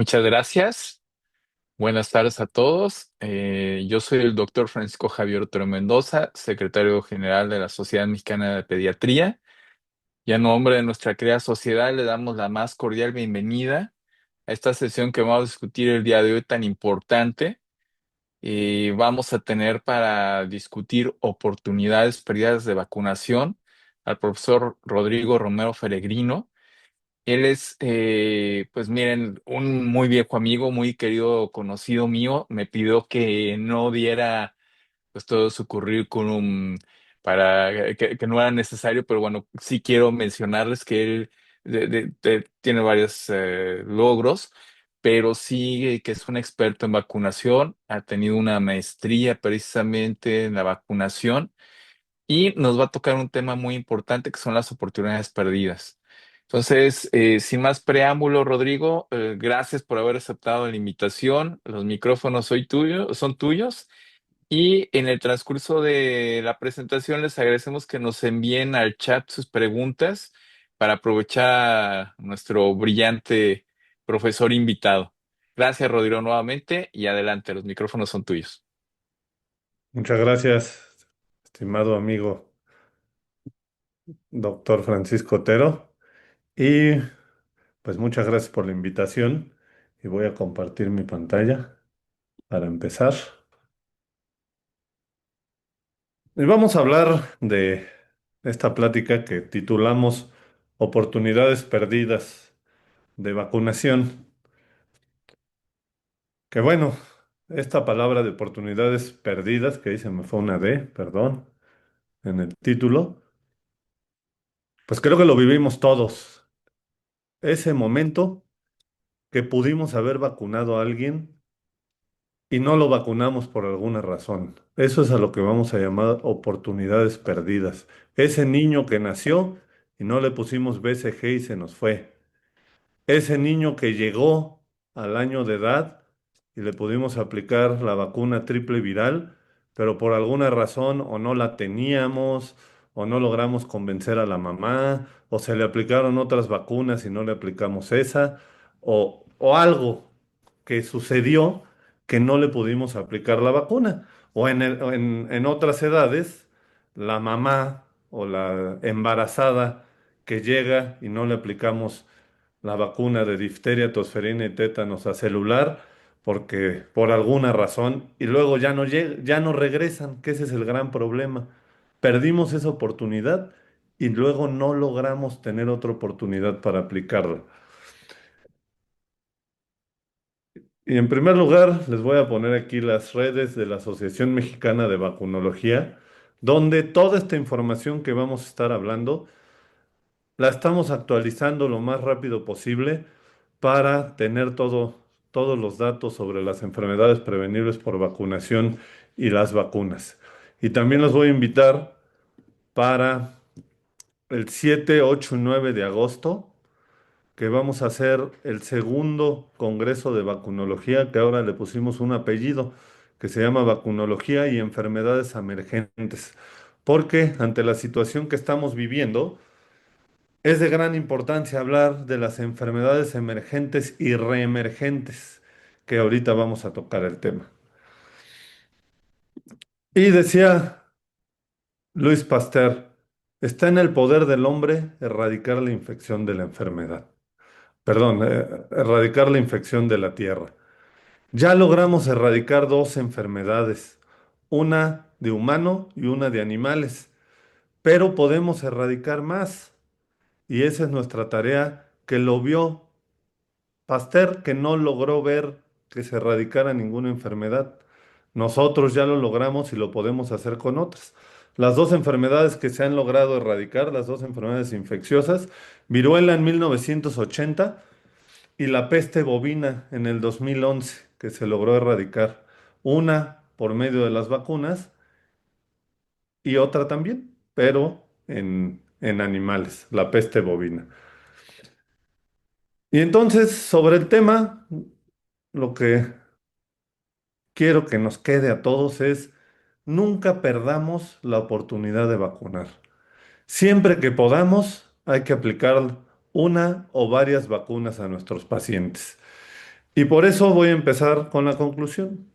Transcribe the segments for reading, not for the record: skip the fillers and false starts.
Muchas gracias. Buenas tardes a todos. Yo soy el doctor Francisco Javier Otero Mendoza, secretario general de la Sociedad Mexicana de Pediatría. Y a nombre de nuestra querida sociedad le damos la más cordial bienvenida a esta sesión que vamos a discutir el día de hoy tan importante. Vamos a tener para discutir oportunidades perdidas de vacunación al profesor Rodrigo Romero Feregrino. Él es, pues miren, un muy viejo amigo, muy querido conocido mío. Me pidió que no diera pues todo su currículum para que no era necesario, pero bueno, sí quiero mencionarles que él tiene varios logros, pero sí que es un experto en vacunación, ha tenido una maestría precisamente en la vacunación y nos va a tocar un tema muy importante que son las oportunidades perdidas. Entonces, sin más preámbulo, Rodrigo, gracias por haber aceptado la invitación. Los micrófonos son tuyos. Y en el transcurso de la presentación les agradecemos que nos envíen al chat sus preguntas para aprovechar a nuestro brillante profesor invitado. Gracias, Rodrigo, nuevamente y adelante, los micrófonos son tuyos. Muchas gracias, estimado amigo doctor Francisco Otero. Y pues muchas gracias por la invitación. Y voy a compartir mi pantalla para empezar. Y vamos a hablar de esta plática que titulamos Oportunidades perdidas de vacunación. Que bueno, esta palabra de oportunidades perdidas, que ahí se me fue una D, perdón, en el título, pues creo que lo vivimos todos. Ese momento que pudimos haber vacunado a alguien y no lo vacunamos por alguna razón. Eso es a lo que vamos a llamar oportunidades perdidas. Ese niño que nació y no le pusimos BCG y se nos fue. Ese niño que llegó al año de edad y le pudimos aplicar la vacuna triple viral, pero por alguna razón o no la teníamos, o no logramos convencer a la mamá, o se le aplicaron otras vacunas y no le aplicamos esa, o algo que sucedió que no le pudimos aplicar la vacuna. O en otras edades, la mamá o la embarazada que llega y no le aplicamos la vacuna de difteria, tosferina y tétanos a celular, porque por alguna razón, y luego ya no regresan, que ese es el gran problema. Perdimos esa oportunidad y luego no logramos tener otra oportunidad para aplicarla. Y en primer lugar, les voy a poner aquí las redes de la Asociación Mexicana de Vacunología, donde toda esta información que vamos a estar hablando la estamos actualizando lo más rápido posible para tener todos los datos sobre las enfermedades prevenibles por vacunación y las vacunas. Y también los voy a invitar para el 7, 8 y 9 de agosto, que vamos a hacer el segundo Congreso de Vacunología, que ahora le pusimos un apellido, que se llama Vacunología y Enfermedades Emergentes. Porque ante la situación que estamos viviendo, es de gran importancia hablar de las enfermedades emergentes y reemergentes, que ahorita vamos a tocar el tema. Y decía Luis Pasteur, está en el poder del hombre erradicar la infección de la enfermedad. Perdón, erradicar la infección de la tierra. Ya logramos erradicar dos enfermedades, una de humano y una de animales, pero podemos erradicar más. Y esa es nuestra tarea que lo vio Pasteur, que no logró ver que se erradicara ninguna enfermedad. Nosotros ya lo logramos y lo podemos hacer con otras. Las dos enfermedades que se han logrado erradicar, las dos enfermedades infecciosas, viruela en 1980 y la peste bovina en el 2011, que se logró erradicar. Una por medio de las vacunas y otra también, pero en animales, la peste bovina. Y entonces, sobre el tema, lo que quiero que nos quede a todos es, nunca perdamos la oportunidad de vacunar. Siempre que podamos, hay que aplicar una o varias vacunas a nuestros pacientes. Y por eso voy a empezar con la conclusión.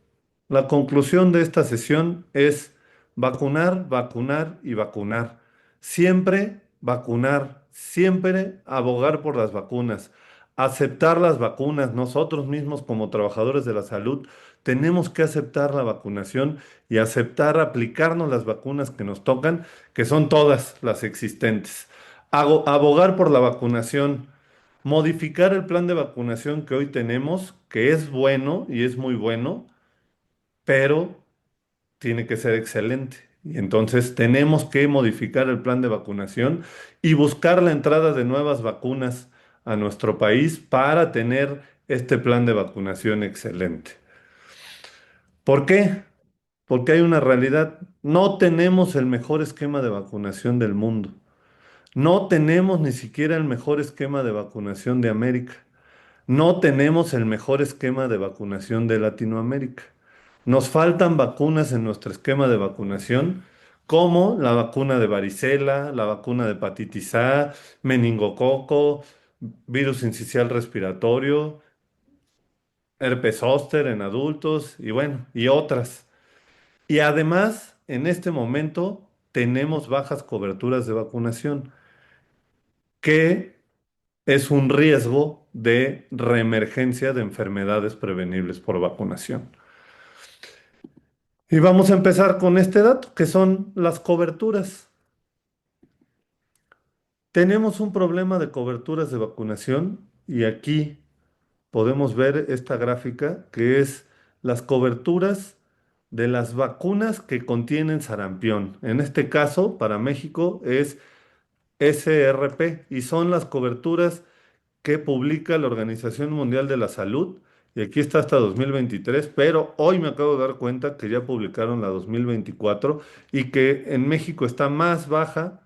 La conclusión de esta sesión es vacunar, vacunar y vacunar. Siempre vacunar, siempre abogar por las vacunas, aceptar las vacunas. Nosotros mismos como trabajadores de la salud tenemos que aceptar la vacunación y aceptar aplicarnos las vacunas que nos tocan, que son todas las existentes. Abogar por la vacunación. Modificar el plan de vacunación que hoy tenemos, que es bueno y es muy bueno, pero tiene que ser excelente. Y entonces tenemos que modificar el plan de vacunación y buscar la entrada de nuevas vacunas a nuestro país para tener este plan de vacunación excelente. ¿Por qué? Porque hay una realidad. No tenemos el mejor esquema de vacunación del mundo. No tenemos ni siquiera el mejor esquema de vacunación de América. No tenemos el mejor esquema de vacunación de Latinoamérica. Nos faltan vacunas en nuestro esquema de vacunación, como la vacuna de varicela, la vacuna de hepatitis A, meningococo, virus sincicial respiratorio, herpes zóster en adultos y bueno, y otras. Y además, en este momento tenemos bajas coberturas de vacunación, que es un riesgo de reemergencia de enfermedades prevenibles por vacunación. Y vamos a empezar con este dato, que son las coberturas. Tenemos un problema de coberturas de vacunación y aquí podemos ver esta gráfica que es las coberturas de las vacunas que contienen sarampión. En este caso, para México es SRP y son las coberturas que publica la Organización Mundial de la Salud, y aquí está hasta 2023, pero hoy me acabo de dar cuenta que ya publicaron la 2024 y que en México está más baja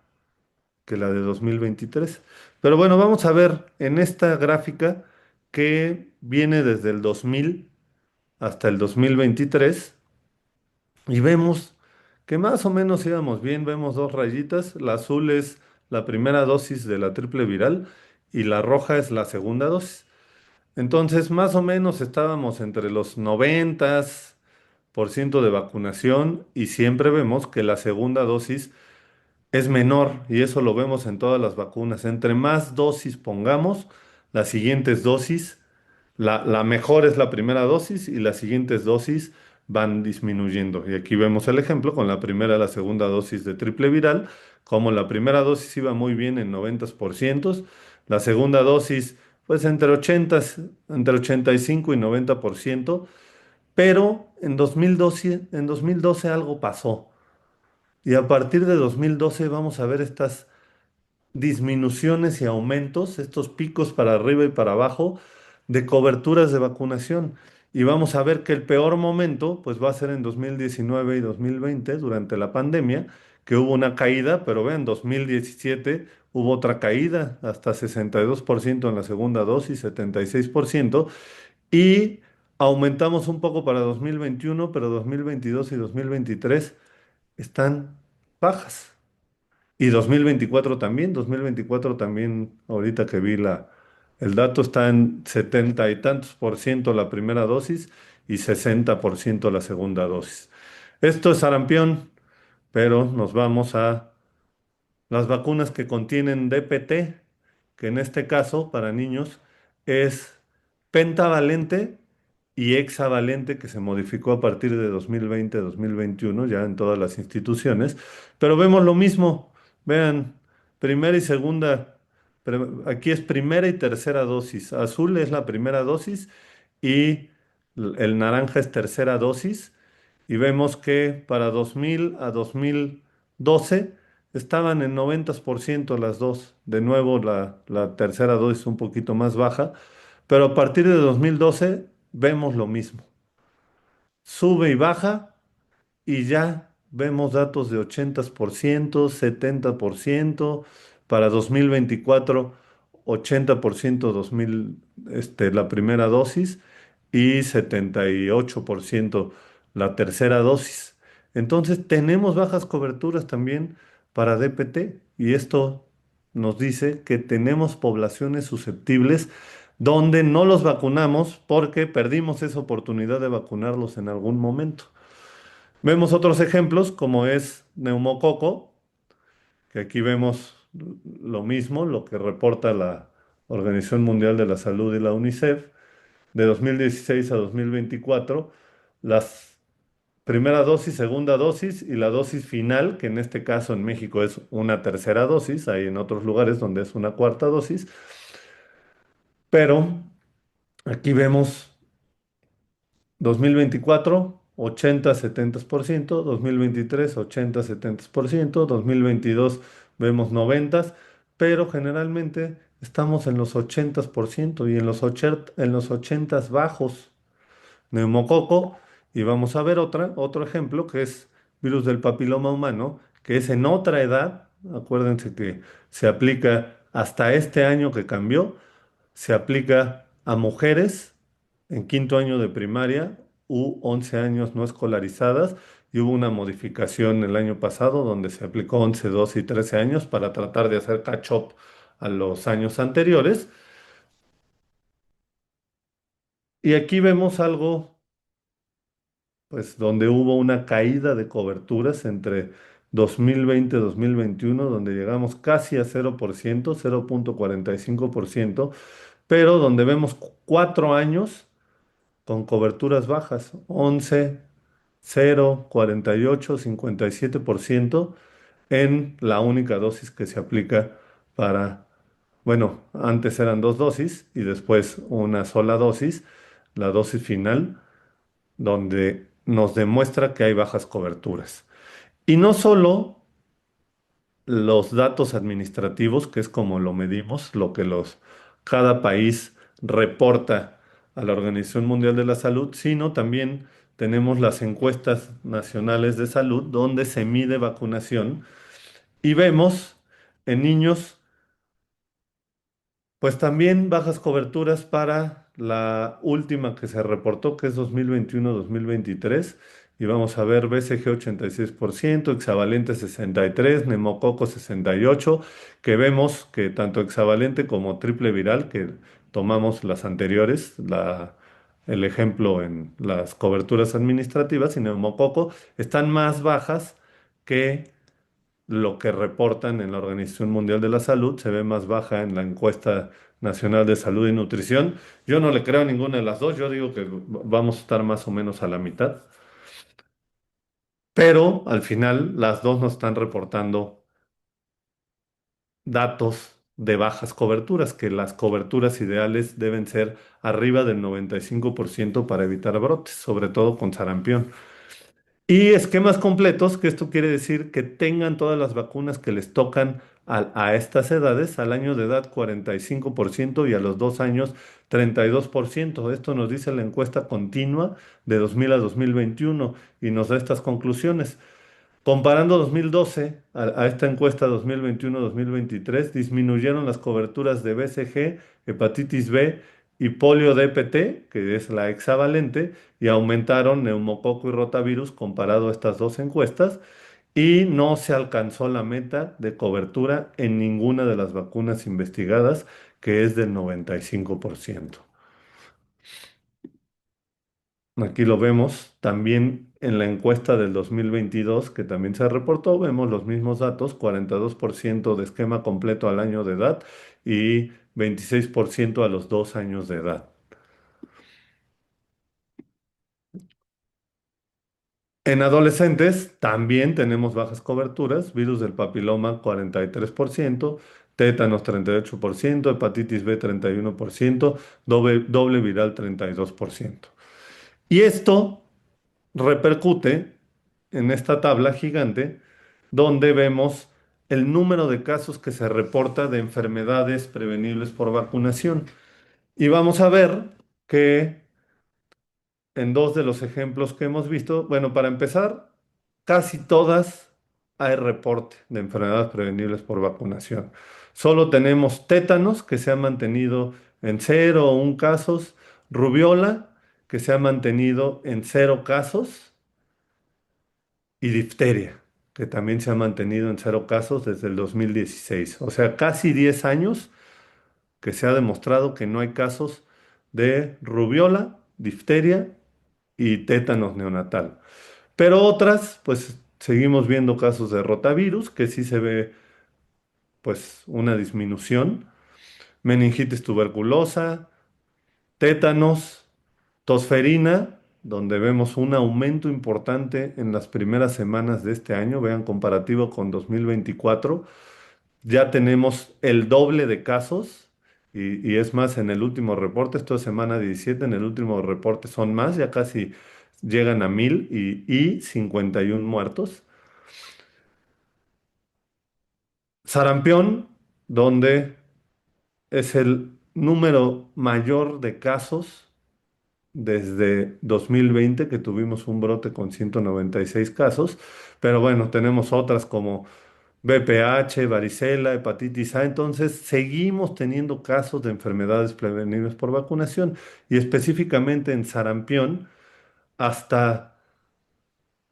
que la de 2023. Pero bueno, vamos a ver en esta gráfica que viene desde el 2000 hasta el 2023 y vemos que más o menos íbamos bien, vemos dos rayitas, la azul es la primera dosis de la triple viral y la roja es la segunda dosis. Entonces, más o menos estábamos entre los 90% de vacunación y siempre vemos que la segunda dosis es menor y eso lo vemos en todas las vacunas. Entre más dosis pongamos, las siguientes dosis, la mejor es la primera dosis y las siguientes dosis van disminuyendo. Y aquí vemos el ejemplo con la primera y la segunda dosis de triple viral, como la primera dosis iba muy bien en 90%, la segunda dosis pues entre 85 y 90%, pero en 2012 algo pasó. Y a partir de 2012 vamos a ver estas disminuciones y aumentos, estos picos para arriba y para abajo de coberturas de vacunación. Y vamos a ver que el peor momento, pues va a ser en 2019 y 2020, durante la pandemia, que hubo una caída, pero vean, 2017 hubo otra caída, hasta 62% en la segunda dosis, 76%, y aumentamos un poco para 2021, pero 2022 y 2023 están bajas. Y 2024 también, 2024 también, ahorita que vi el dato está en 70 y tantos por ciento la primera dosis y 60% la segunda dosis. Esto es sarampión, pero nos vamos a las vacunas que contienen DPT, que en este caso para niños es pentavalente y hexavalente, que se modificó a partir de 2020-2021 ya en todas las instituciones, pero vemos lo mismo. Vean, primera y segunda, aquí es primera y tercera dosis. Azul es la primera dosis y el naranja es tercera dosis. Y vemos que para 2000 a 2012 estaban en 90% las dos. De nuevo, la tercera dosis un poquito más baja, pero a partir de 2012 vemos lo mismo. Sube y baja y ya vemos datos de 80%, 70%, para 2024, 80% 2000, la primera dosis y 78% la tercera dosis. Entonces tenemos bajas coberturas también para DPT y esto nos dice que tenemos poblaciones susceptibles donde no los vacunamos porque perdimos esa oportunidad de vacunarlos en algún momento. Vemos otros ejemplos como es neumococo, que aquí vemos lo mismo, lo que reporta la Organización Mundial de la Salud y la UNICEF, de 2016 a 2024, las primera dosis, segunda dosis y la dosis final, que en este caso en México es una tercera dosis, hay en otros lugares donde es una cuarta dosis, pero aquí vemos 2024, 80-70%, 2023, 80-70%, 2022 vemos 90, pero generalmente estamos en los 80% y en los 80 bajos. Neumococo, y vamos a ver otro ejemplo que es virus del papiloma humano, que es en otra edad. Acuérdense que se aplica hasta este año que cambió, se aplica a mujeres en quinto año de primaria u 11 años no escolarizadas, y hubo una modificación el año pasado donde se aplicó 11, 12 y 13 años para tratar de hacer catch-up a los años anteriores. Y aquí vemos algo pues donde hubo una caída de coberturas entre 2020 y 2021, donde llegamos casi a 0%, 0,45%, pero donde vemos 4 años con coberturas bajas, 11, 0, 48, 57% en la única dosis que se aplica para, bueno, antes eran dos dosis y después una sola dosis, la dosis final donde nos demuestra que hay bajas coberturas. Y no solo los datos administrativos, que es como lo medimos, lo que cada país reporta a la Organización Mundial de la Salud, sino también tenemos las encuestas nacionales de salud donde se mide vacunación y vemos en niños pues también bajas coberturas para la última que se reportó, que es 2021-2023. Y vamos a ver BCG 86%, hexavalente 63%, neumococo 68%, que vemos que tanto hexavalente como triple viral, que tomamos las anteriores, el ejemplo en las coberturas administrativas, y neumococo, están más bajas que lo que reportan en la Organización Mundial de la Salud, se ve más baja en la encuesta nacional de salud y nutrición. Yo no le creo a ninguna de las dos, yo digo que vamos a estar más o menos a la mitad, pero al final las dos nos están reportando datos de bajas coberturas, que las coberturas ideales deben ser arriba del 95% para evitar brotes, sobre todo con sarampión. Y esquemas completos, que esto quiere decir que tengan todas las vacunas que les tocan a estas edades, al año de edad 45% y a los 2 años 32%. Esto nos dice la encuesta continua de 2000 a 2021 y nos da estas conclusiones. Comparando 2012 a esta encuesta 2021-2023, disminuyeron las coberturas de BCG, hepatitis B y polio DPT, que es la hexavalente, y aumentaron neumococo y rotavirus comparado a estas dos encuestas, y no se alcanzó la meta de cobertura en ninguna de las vacunas investigadas, que es del 95%. Aquí lo vemos también en la encuesta del 2022 que también se reportó, vemos los mismos datos, 42% de esquema completo al año de edad y 26% a los 2 años de edad. En adolescentes también tenemos bajas coberturas, virus del papiloma 43%, tétanos 38%, hepatitis B 31%, doble viral 32%. Y esto repercute en esta tabla gigante donde vemos el número de casos que se reporta de enfermedades prevenibles por vacunación. Y vamos a ver que en dos de los ejemplos que hemos visto, bueno, para empezar, casi todas hay reporte de enfermedades prevenibles por vacunación. Solo tenemos tétanos, que se ha mantenido en 0 o 1 casos, rubiola, que se ha mantenido en 0 casos, y difteria, que también se ha mantenido en 0 casos desde el 2016. O sea, casi 10 años que se ha demostrado que no hay casos de rubiola, difteria y tétanos neonatal. Pero otras, pues seguimos viendo casos de rotavirus, que sí se ve pues una disminución, meningitis tuberculosa, tétanos, tosferina, donde vemos un aumento importante en las primeras semanas de este año, vean comparativo con 2024, ya tenemos el doble de casos. Y es más, en el último reporte, esto es semana 17, en el último reporte son más, ya casi llegan a 1000 y 51 muertos. Sarampión, donde es el número mayor de casos desde 2020, que tuvimos un brote con 196 casos, pero bueno, tenemos otras como VPH, varicela, hepatitis A, entonces seguimos teniendo casos de enfermedades prevenibles por vacunación y específicamente en sarampión, hasta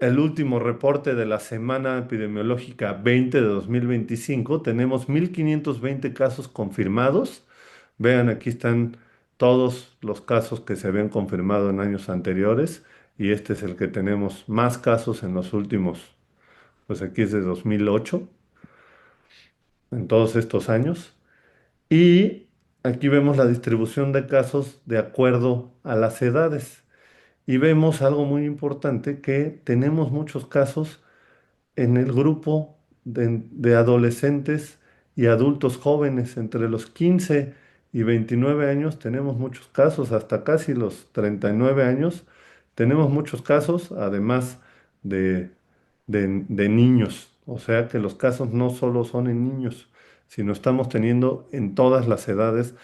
el último reporte de la semana epidemiológica 20 de 2025, tenemos 1520 casos confirmados. Vean, aquí están todos los casos que se habían confirmado en años anteriores y este es el que tenemos más casos en los últimos, pues aquí es de 2008, en todos estos años. Y aquí vemos la distribución de casos de acuerdo a las edades. Y vemos algo muy importante, que tenemos muchos casos en el grupo de adolescentes y adultos jóvenes entre los 15 y 29 años. Tenemos muchos casos, hasta casi los 39 años. Tenemos muchos casos, además de, de niños. O sea que los casos no solo son en niños, sino estamos teniendo en todas las edades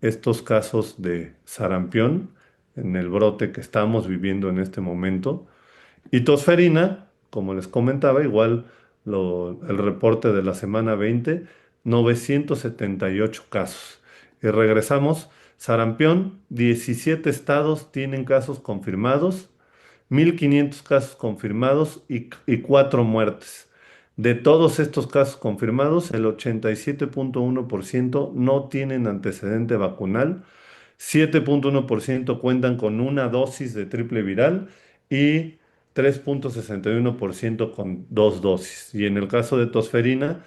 estos casos de sarampión en el brote que estamos viviendo en este momento. Y tosferina, como les comentaba, igual el reporte de la semana 20, 978 casos. Y regresamos, sarampión, 17 estados tienen casos confirmados, 1500 casos confirmados y 4 muertes. De todos estos casos confirmados, el 87.1% no tienen antecedente vacunal, 7.1% cuentan con una dosis de triple viral y 3.61% con dos dosis. Y en el caso de tosferina,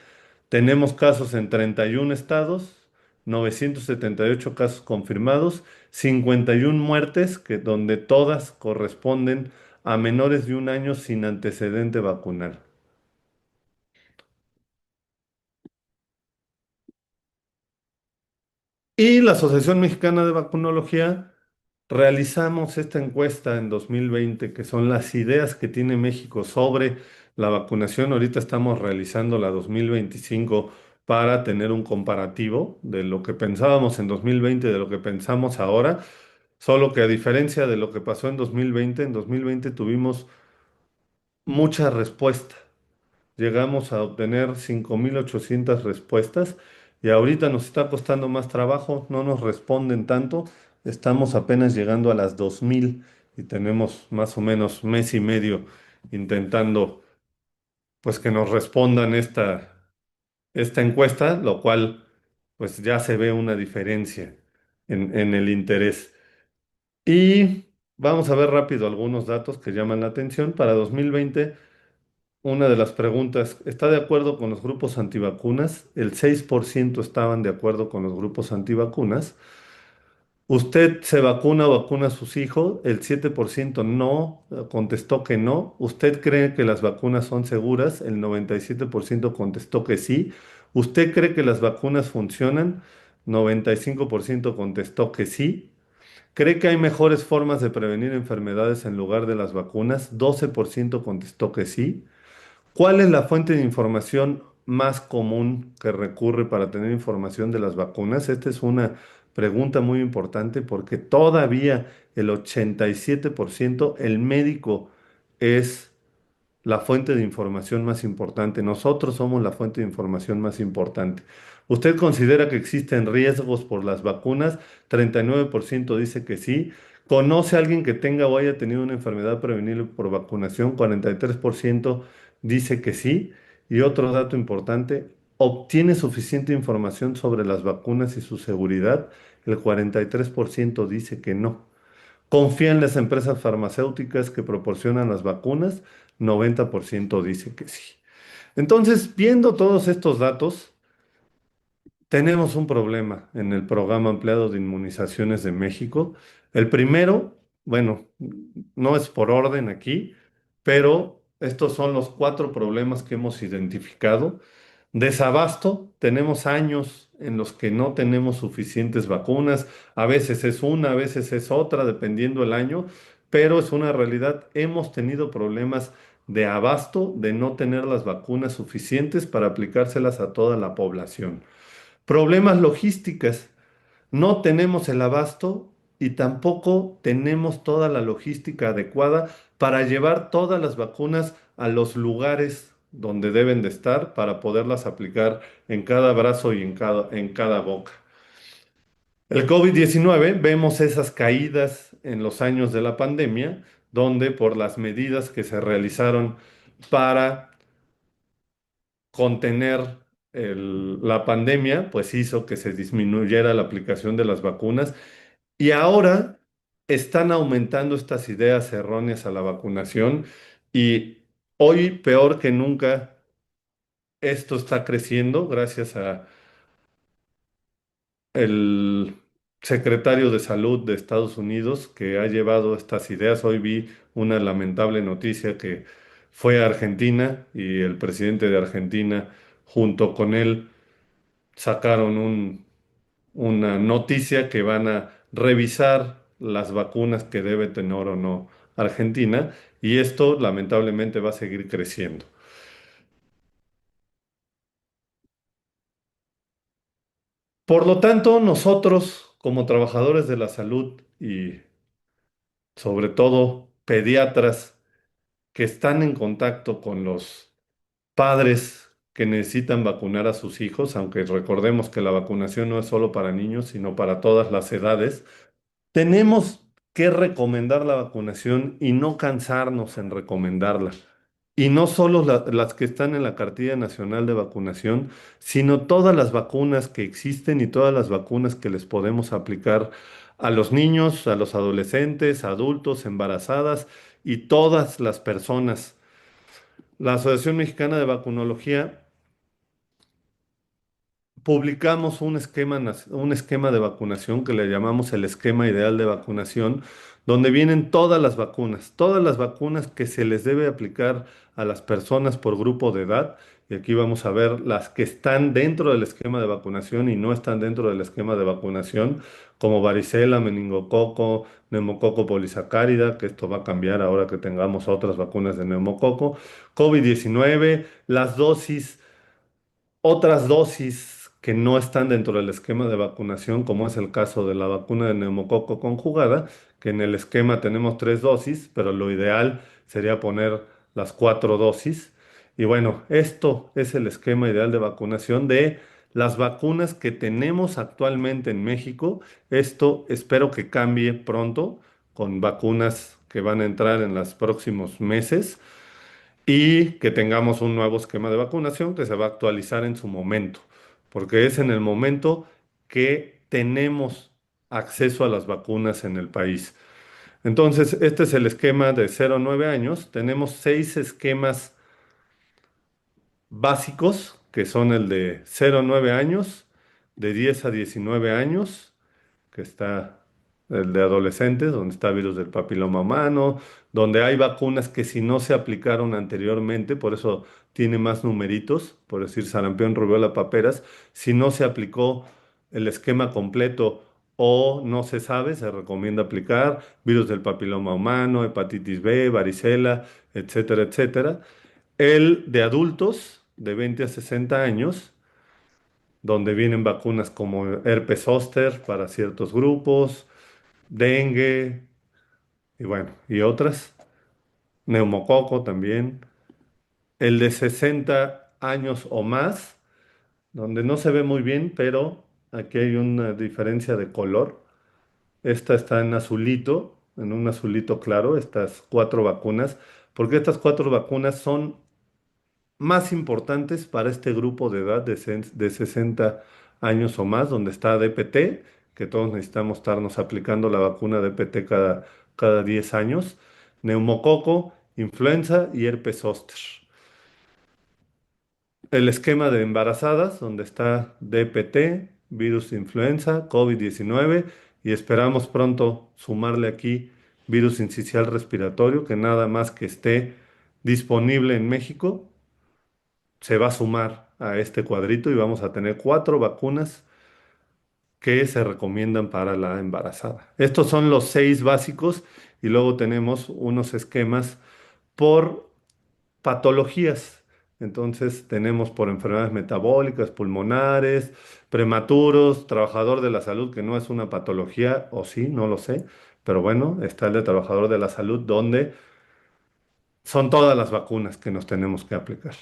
tenemos casos en 31 estados, 978 casos confirmados, 51 muertes, donde todas corresponden a menores de un año sin antecedente vacunal. Y la Asociación Mexicana de Vacunología realizamos esta encuesta en 2020, que son las ideas que tiene México sobre la vacunación. Ahorita estamos realizando la 2025 para tener un comparativo de lo que pensábamos en 2020 y de lo que pensamos ahora. Solo que a diferencia de lo que pasó en 2020 tuvimos mucha respuesta. Llegamos a obtener 5800 respuestas y ahorita nos está costando más trabajo, no nos responden tanto, estamos apenas llegando a las 2000 y tenemos más o menos mes y medio intentando pues que nos respondan esta encuesta, lo cual pues ya se ve una diferencia en el interés. Y vamos a ver rápido algunos datos que llaman la atención. Para 2020, una de las preguntas, ¿está de acuerdo con los grupos antivacunas? El 6% estaban de acuerdo con los grupos antivacunas. ¿Usted se vacuna o vacuna a sus hijos? El 7% no, contestó que no. ¿Usted cree que las vacunas son seguras? El 97% contestó que sí. ¿Usted cree que las vacunas funcionan? 95% contestó que sí. ¿Cree que hay mejores formas de prevenir enfermedades en lugar de las vacunas? 12% contestó que sí. ¿Cuál es la fuente de información más común que recurre para tener información de las vacunas? Esta es una pregunta muy importante porque todavía el 87% el médico es la fuente de información más importante. Nosotros somos la fuente de información más importante. ¿Usted considera que existen riesgos por las vacunas? 39% dice que sí. ¿Conoce a alguien que tenga o haya tenido una enfermedad prevenible por vacunación? 43% dice que sí. Y otro dato importante, ¿Obtiene suficiente información sobre las vacunas y su seguridad? El 43% dice que no. ¿Confía en las empresas farmacéuticas que proporcionan las vacunas? 90% dice que sí. Entonces, viendo todos estos datos, tenemos un problema en el programa ampliado de inmunizaciones de México. El primero, bueno, no es por orden aquí, pero estos son los cuatro problemas que hemos identificado. Desabasto, tenemos años en los que no tenemos suficientes vacunas, a veces es una, a veces es otra, dependiendo el año, pero es una realidad. Hemos tenido problemas de abasto, de no tener las vacunas suficientes para aplicárselas a toda la población. Problemas logísticas. No tenemos el abasto y tampoco tenemos toda la logística adecuada para llevar todas las vacunas a los lugares donde deben de estar para poderlas aplicar en cada brazo y en cada boca. El COVID-19, vemos esas caídas en los años de la pandemia, donde por las medidas que se realizaron para contener la pandemia, pues hizo que se disminuyera la aplicación de las vacunas y ahora están aumentando estas ideas erróneas a la vacunación y hoy, peor que nunca, esto está creciendo gracias a el secretario de Salud de Estados Unidos que ha llevado estas ideas. Hoy vi una lamentable noticia que fue a Argentina y el presidente de Argentina junto con él sacaron una noticia que van a revisar las vacunas que debe tener o no Argentina y esto lamentablemente va a seguir creciendo. Por lo tanto, nosotros como trabajadores de la salud y sobre todo pediatras que están en contacto con los padres que necesitan vacunar a sus hijos, aunque recordemos que la vacunación no es solo para niños, sino para todas las edades, tenemos que recomendar la vacunación y no cansarnos en recomendarla. Y no solo las que están en la cartilla nacional de vacunación, sino todas las vacunas que existen y todas las vacunas que les podemos aplicar a los niños, a los adolescentes, adultos, embarazadas y todas las personas. La Asociación Mexicana de Vacunología publicamos un esquema de vacunación que le llamamos el esquema ideal de vacunación, donde vienen todas las vacunas que se les debe aplicar a las personas por grupo de edad. Y aquí vamos a ver las que están dentro del esquema de vacunación y no están dentro del esquema de vacunación, como varicela, meningococo, neumococo polisacárida, que esto va a cambiar ahora que tengamos otras vacunas de neumococo, COVID-19, las dosis otras dosis que no están dentro del esquema de vacunación, como es el caso de la vacuna de neumococo conjugada, que en el esquema tenemos 3 dosis, pero lo ideal sería poner las 4 dosis. Y bueno, esto es el esquema ideal de vacunación de las vacunas que tenemos actualmente en México. Esto espero que cambie pronto con vacunas que van a entrar en los próximos meses y que tengamos un nuevo esquema de vacunación que se va a actualizar en su momento, porque es en el momento que tenemos acceso a las vacunas en el país. Entonces, este es el esquema de 0 a 9 años. Tenemos 6 esquemas básicos, que son el de 0 a 9 años, de 10 a 19 años, que está el de adolescentes, donde está virus del papiloma humano, donde hay vacunas que si no se aplicaron anteriormente, por eso tiene más numeritos, por decir sarampión, rubiola, paperas, si no se aplicó el esquema completo o no se sabe, se recomienda aplicar virus del papiloma humano, hepatitis B, varicela, etcétera, etcétera. El de adultos de 20 a 60 años, donde vienen vacunas como herpes zóster para ciertos grupos, dengue y bueno, y otras, neumococo también. El de 60 años o más, donde no se ve muy bien, pero aquí hay una diferencia de color. Esta está en azulito, en un azulito claro, estas 4 vacunas, porque estas 4 vacunas son más importantes para este grupo de edad de 60 años o más, donde está DPT, que todos necesitamos estarnos aplicando la vacuna DPT cada 10 años, neumococo, influenza y herpes zóster. El esquema de embarazadas, donde está DPT, virus de influenza, COVID-19, y esperamos pronto sumarle aquí virus sincicial respiratorio, que nada más que esté disponible en México, se va a sumar a este cuadrito y vamos a tener 4 vacunas que se recomiendan para la embarazada. Estos son los 6 básicos y luego tenemos unos esquemas por patologías. Entonces tenemos por enfermedades metabólicas, pulmonares, prematuros, trabajador de la salud, que no es una patología, o sí, no lo sé, pero bueno, está el de trabajador de la salud, donde son todas las vacunas que nos tenemos que aplicar.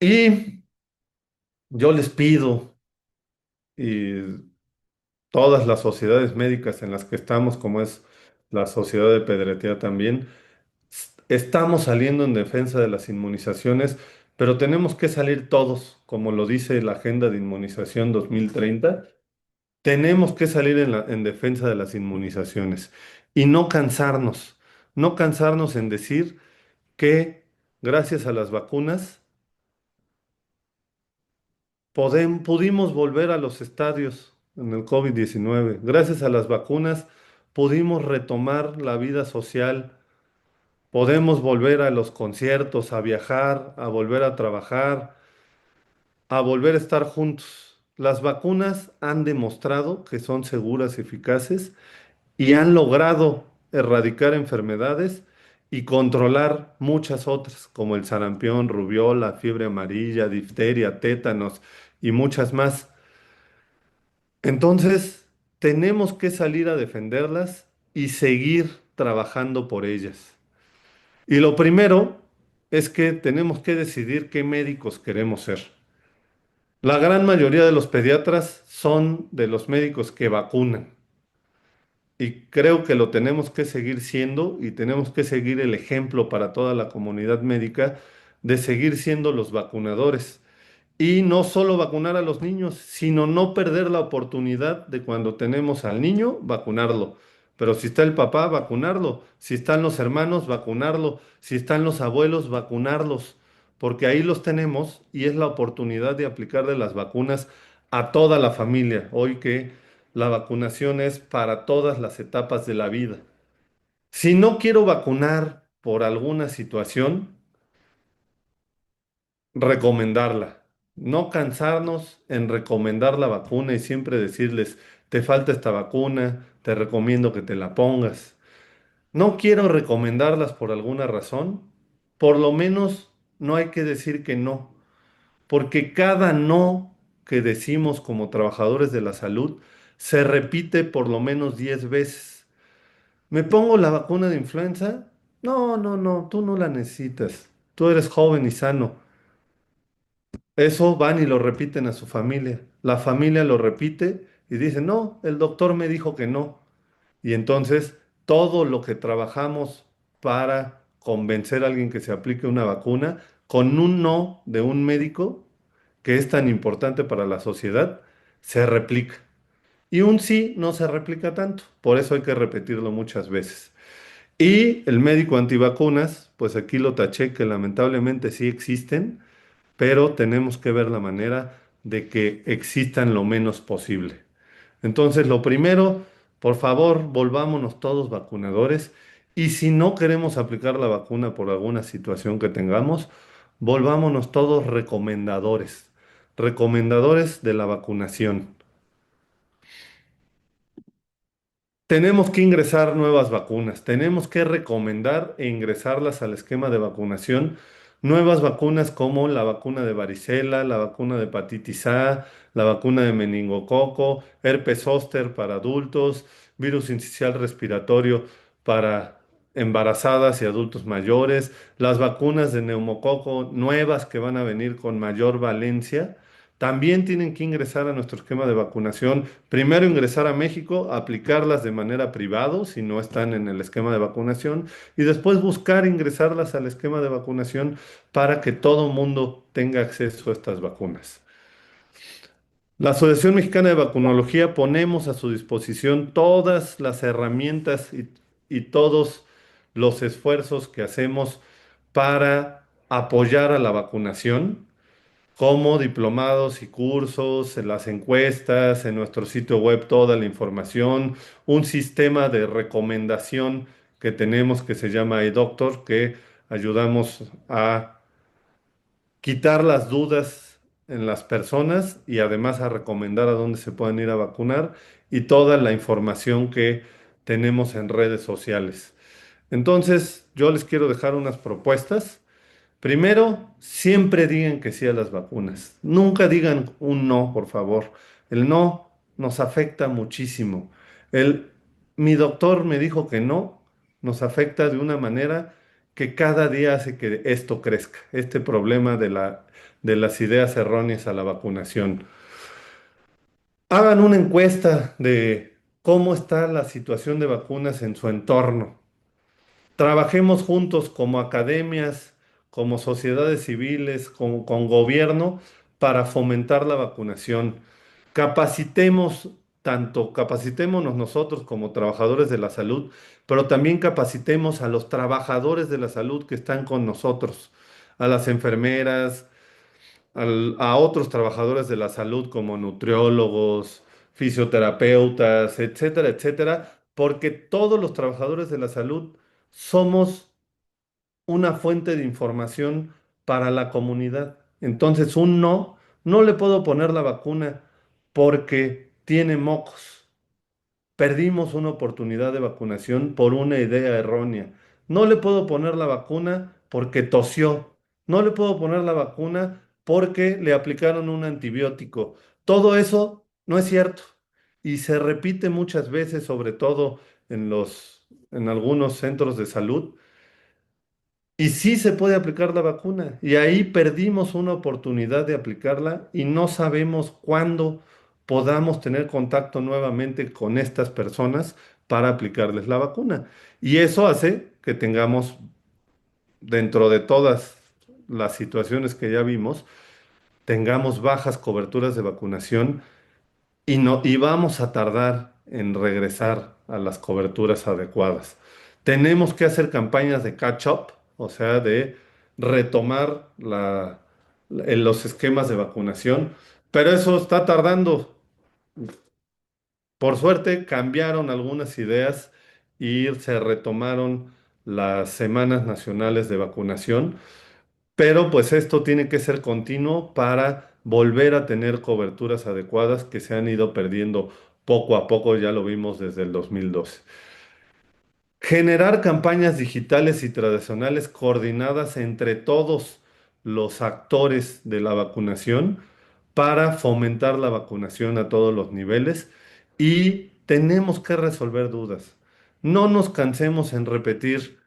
Y yo les pido, y todas las sociedades médicas en las que estamos, como es la Sociedad de Pediatría también, estamos saliendo en defensa de las inmunizaciones, pero tenemos que salir todos, como lo dice la Agenda de Inmunización 2030. Tenemos que salir en defensa de las inmunizaciones y no cansarnos en decir que gracias a las vacunas pudimos volver a los estadios en el COVID-19. Gracias a las vacunas pudimos retomar la vida social. Podemos volver a los conciertos, a viajar, a volver a trabajar, a volver a estar juntos. Las vacunas han demostrado que son seguras y eficaces y han logrado erradicar enfermedades y controlar muchas otras, como el sarampión, rubiola, fiebre amarilla, difteria, tétanos y muchas más. Entonces, tenemos que salir a defenderlas y seguir trabajando por ellas. Y lo primero es que tenemos que decidir qué médicos queremos ser. La gran mayoría de los pediatras son de los médicos que vacunan y creo que lo tenemos que seguir siendo y tenemos que seguir el ejemplo para toda la comunidad médica de seguir siendo los vacunadores. Y no solo vacunar a los niños, sino no perder la oportunidad de cuando tenemos al niño, vacunarlo. Pero si está el papá, vacunarlo. Si están los hermanos, vacunarlo. Si están los abuelos, vacunarlos. Porque ahí los tenemos y es la oportunidad de aplicarle las vacunas a toda la familia. Hoy que la vacunación es para todas las etapas de la vida. Si no quiero vacunar por alguna situación, recomendarla. No cansarnos en recomendar la vacuna y siempre decirles, te falta esta vacuna, te recomiendo que te la pongas. No quiero recomendarlas por alguna razón, por lo menos no hay que decir que no, porque cada no que decimos como trabajadores de la salud se repite por lo menos 10 veces. ¿Me pongo la vacuna de influenza? No, no, no, tú no la necesitas. Tú eres joven y sano. Eso van y lo repiten a su familia. La familia lo repite y dice, no, el doctor me dijo que no. Y entonces todo lo que trabajamos para convencer a alguien que se aplique una vacuna, con un no de un médico, que es tan importante para la sociedad, se replica. Y un sí no se replica tanto. Por eso hay que repetirlo muchas veces. Y el médico antivacunas, pues aquí lo taché que lamentablemente sí existen, pero tenemos que ver la manera de que existan lo menos posible. Entonces, lo primero, por favor, volvámonos todos vacunadores y si no queremos aplicar la vacuna por alguna situación que tengamos, volvámonos todos recomendadores de la vacunación. Tenemos que ingresar nuevas vacunas, tenemos que recomendar e ingresarlas al esquema de vacunación, nuevas vacunas como la vacuna de varicela, la vacuna de hepatitis A, la vacuna de meningococo, herpes zóster para adultos, virus sincicial respiratorio para embarazadas y adultos mayores, las vacunas de neumococo nuevas que van a venir con mayor valencia también tienen que ingresar a nuestro esquema de vacunación. Primero ingresar a México, aplicarlas de manera privada si no están en el esquema de vacunación y después buscar ingresarlas al esquema de vacunación para que todo mundo tenga acceso a estas vacunas. La Asociación Mexicana de Vacunología ponemos a su disposición todas las herramientas y todos los esfuerzos que hacemos para apoyar a la vacunación, como diplomados y cursos, en las encuestas, en nuestro sitio web toda la información, un sistema de recomendación que tenemos que se llama iDoctor, que ayudamos a quitar las dudas en las personas y además a recomendar a dónde se pueden ir a vacunar y toda la información que tenemos en redes sociales. Entonces, yo les quiero dejar unas propuestas. Primero, siempre digan que sí a las vacunas. Nunca digan un no, por favor. El no nos afecta muchísimo. El, mi doctor me dijo que no, nos afecta de una manera que cada día hace que esto crezca, este problema de las ideas erróneas a la vacunación. Hagan una encuesta de cómo está la situación de vacunas en su entorno. Trabajemos juntos como academias, como sociedades civiles, con gobierno para fomentar la vacunación. Capacitemos, tanto capacitémonos nosotros como trabajadores de la salud, pero también capacitemos a los trabajadores de la salud que están con nosotros, a las enfermeras, a otros trabajadores de la salud como nutriólogos, fisioterapeutas, etcétera, etcétera, porque todos los trabajadores de la salud somos una fuente de información para la comunidad. Entonces, un no, no le puedo poner la vacuna porque tiene mocos. Perdimos una oportunidad de vacunación por una idea errónea. No le puedo poner la vacuna porque tosió. No le puedo poner la vacuna porque le aplicaron un antibiótico. Todo eso no es cierto y se repite muchas veces, sobre todo en algunos centros de salud. Y sí se puede aplicar la vacuna. Y ahí perdimos una oportunidad de aplicarla y no sabemos cuándo podamos tener contacto nuevamente con estas personas para aplicarles la vacuna. Y eso hace que tengamos, dentro de todas las situaciones que ya vimos, tengamos bajas coberturas de vacunación y, no, y vamos a tardar en regresar a las coberturas adecuadas. Tenemos que hacer campañas de catch-up, o sea, de retomar los esquemas de vacunación, pero eso está tardando. Por suerte, cambiaron algunas ideas y se retomaron las semanas nacionales de vacunación, pero pues esto tiene que ser continuo para volver a tener coberturas adecuadas que se han ido perdiendo poco a poco, ya lo vimos desde el 2012. Generar campañas digitales y tradicionales coordinadas entre todos los actores de la vacunación para fomentar la vacunación a todos los niveles y tenemos que resolver dudas. No nos cansemos en repetir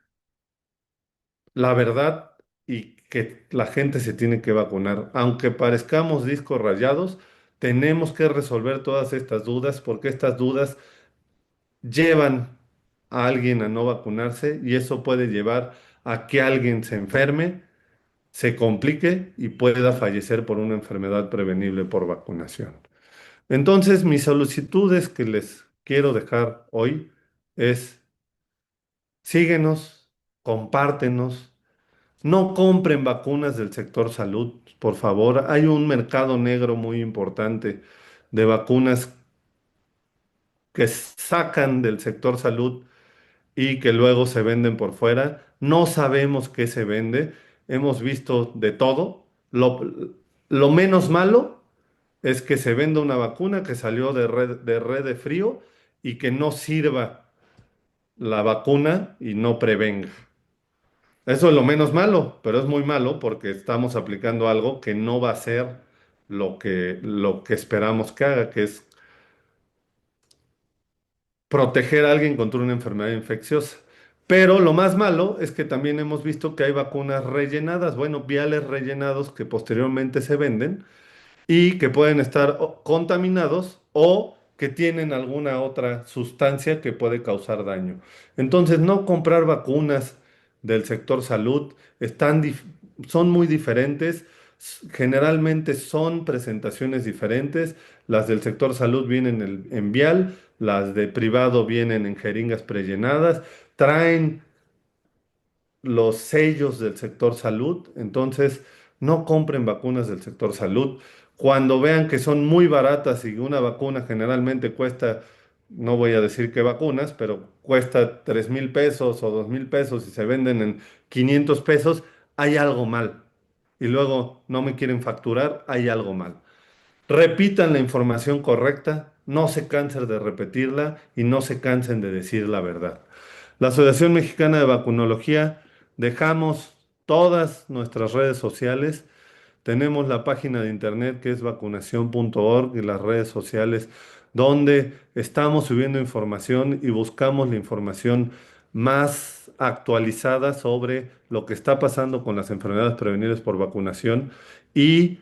la verdad y que la gente se tiene que vacunar. Aunque parezcamos discos rayados, tenemos que resolver todas estas dudas porque estas dudas llevan a alguien a no vacunarse y eso puede llevar a que alguien se enferme, se complique y pueda fallecer por una enfermedad prevenible por vacunación. Entonces, mis solicitudes que les quiero dejar hoy es síguenos, compártenos. No compren vacunas del sector salud, por favor. Hay un mercado negro muy importante de vacunas que sacan del sector salud y que luego se venden por fuera. No sabemos qué se vende. Hemos visto de todo. Lo menos malo es que se venda una vacuna que salió de red de frío y que no sirva la vacuna y no prevenga. Eso es lo menos malo, pero es muy malo porque estamos aplicando algo que no va a ser lo que esperamos que haga, que es proteger a alguien contra una enfermedad infecciosa. Pero lo más malo es que también hemos visto que hay vacunas rellenadas, bueno, viales rellenados que posteriormente se venden y que pueden estar contaminados o que tienen alguna otra sustancia que puede causar daño. Entonces, no comprar vacunas del sector salud son muy diferentes. Generalmente son presentaciones diferentes. Las del sector salud vienen en vial, las de privado vienen en jeringas prellenadas, traen los sellos del sector salud. Entonces, no compren vacunas del sector salud. Cuando vean que son muy baratas y una vacuna generalmente cuesta, no voy a decir qué vacunas, pero cuesta 3,000 pesos o 2,000 pesos y se venden en 500 pesos, hay algo mal. Y luego no me quieren facturar, hay algo mal. Repitan la información correcta, no se cansen de repetirla y no se cansen de decir la verdad. La Asociación Mexicana de Vacunología, dejamos todas nuestras redes sociales. Tenemos la página de internet que es vacunación.org y las redes sociales donde estamos subiendo información y buscamos la información más actualizada sobre lo que está pasando con las enfermedades prevenibles por vacunación y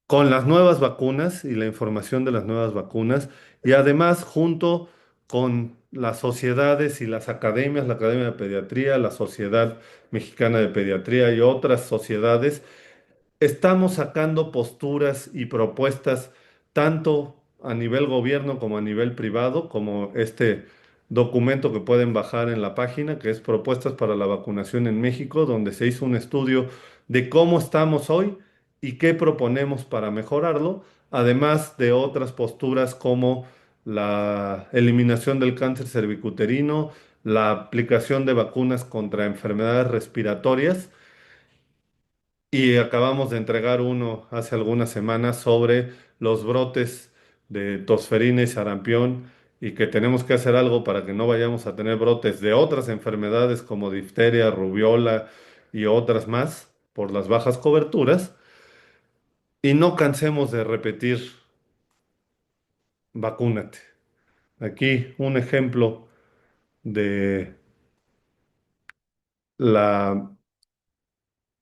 con las nuevas vacunas y la información de las nuevas vacunas, y además junto con las sociedades y las academias, la Academia de Pediatría, la Sociedad Mexicana de Pediatría y otras sociedades, estamos sacando posturas y propuestas tanto a nivel gobierno como a nivel privado, como este documento que pueden bajar en la página, que es Propuestas para la Vacunación en México, donde se hizo un estudio de cómo estamos hoy y qué proponemos para mejorarlo, además de otras posturas como la eliminación del cáncer cervicuterino, la aplicación de vacunas contra enfermedades respiratorias y acabamos de entregar uno hace algunas semanas sobre los brotes de tosferina y sarampión y que tenemos que hacer algo para que no vayamos a tener brotes de otras enfermedades como difteria, rubiola y otras más por las bajas coberturas. Y no cansemos de repetir, vacúnate. Aquí un ejemplo de la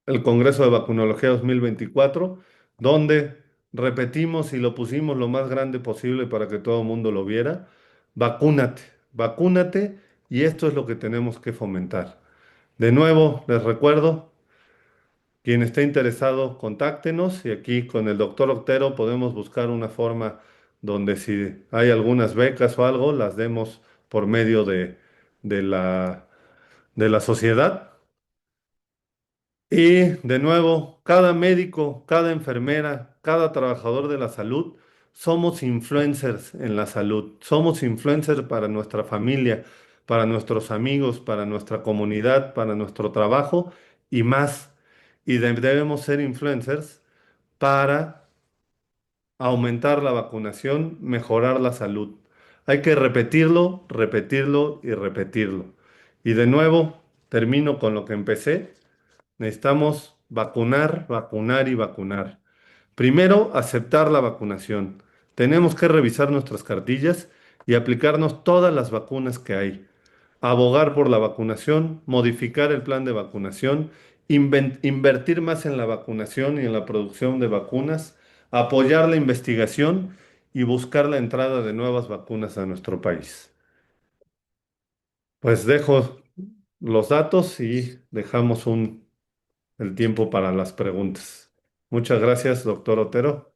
el Congreso de Vacunología 2024, donde repetimos y lo pusimos lo más grande posible para que todo el mundo lo viera. Vacúnate, vacúnate y esto es lo que tenemos que fomentar. De nuevo, les recuerdo, quien esté interesado, contáctenos y aquí con el doctor Octero podemos buscar una forma donde si hay algunas becas o algo, las demos por medio de de la sociedad. Y de nuevo, cada médico, cada enfermera, cada trabajador de la salud, somos influencers en la salud. Somos influencers para nuestra familia, para nuestros amigos, para nuestra comunidad, para nuestro trabajo y más. Y debemos ser influencers para aumentar la vacunación, mejorar la salud. Hay que repetirlo, repetirlo y repetirlo. Y de nuevo, termino con lo que empecé. Necesitamos vacunar, vacunar y vacunar. Primero, aceptar la vacunación. Tenemos que revisar nuestras cartillas y aplicarnos todas las vacunas que hay. Abogar por la vacunación, modificar el plan de vacunación, invertir más en la vacunación y en la producción de vacunas, apoyar la investigación y buscar la entrada de nuevas vacunas a nuestro país. Pues dejo los datos y dejamos el tiempo para las preguntas. Muchas gracias, doctor Otero.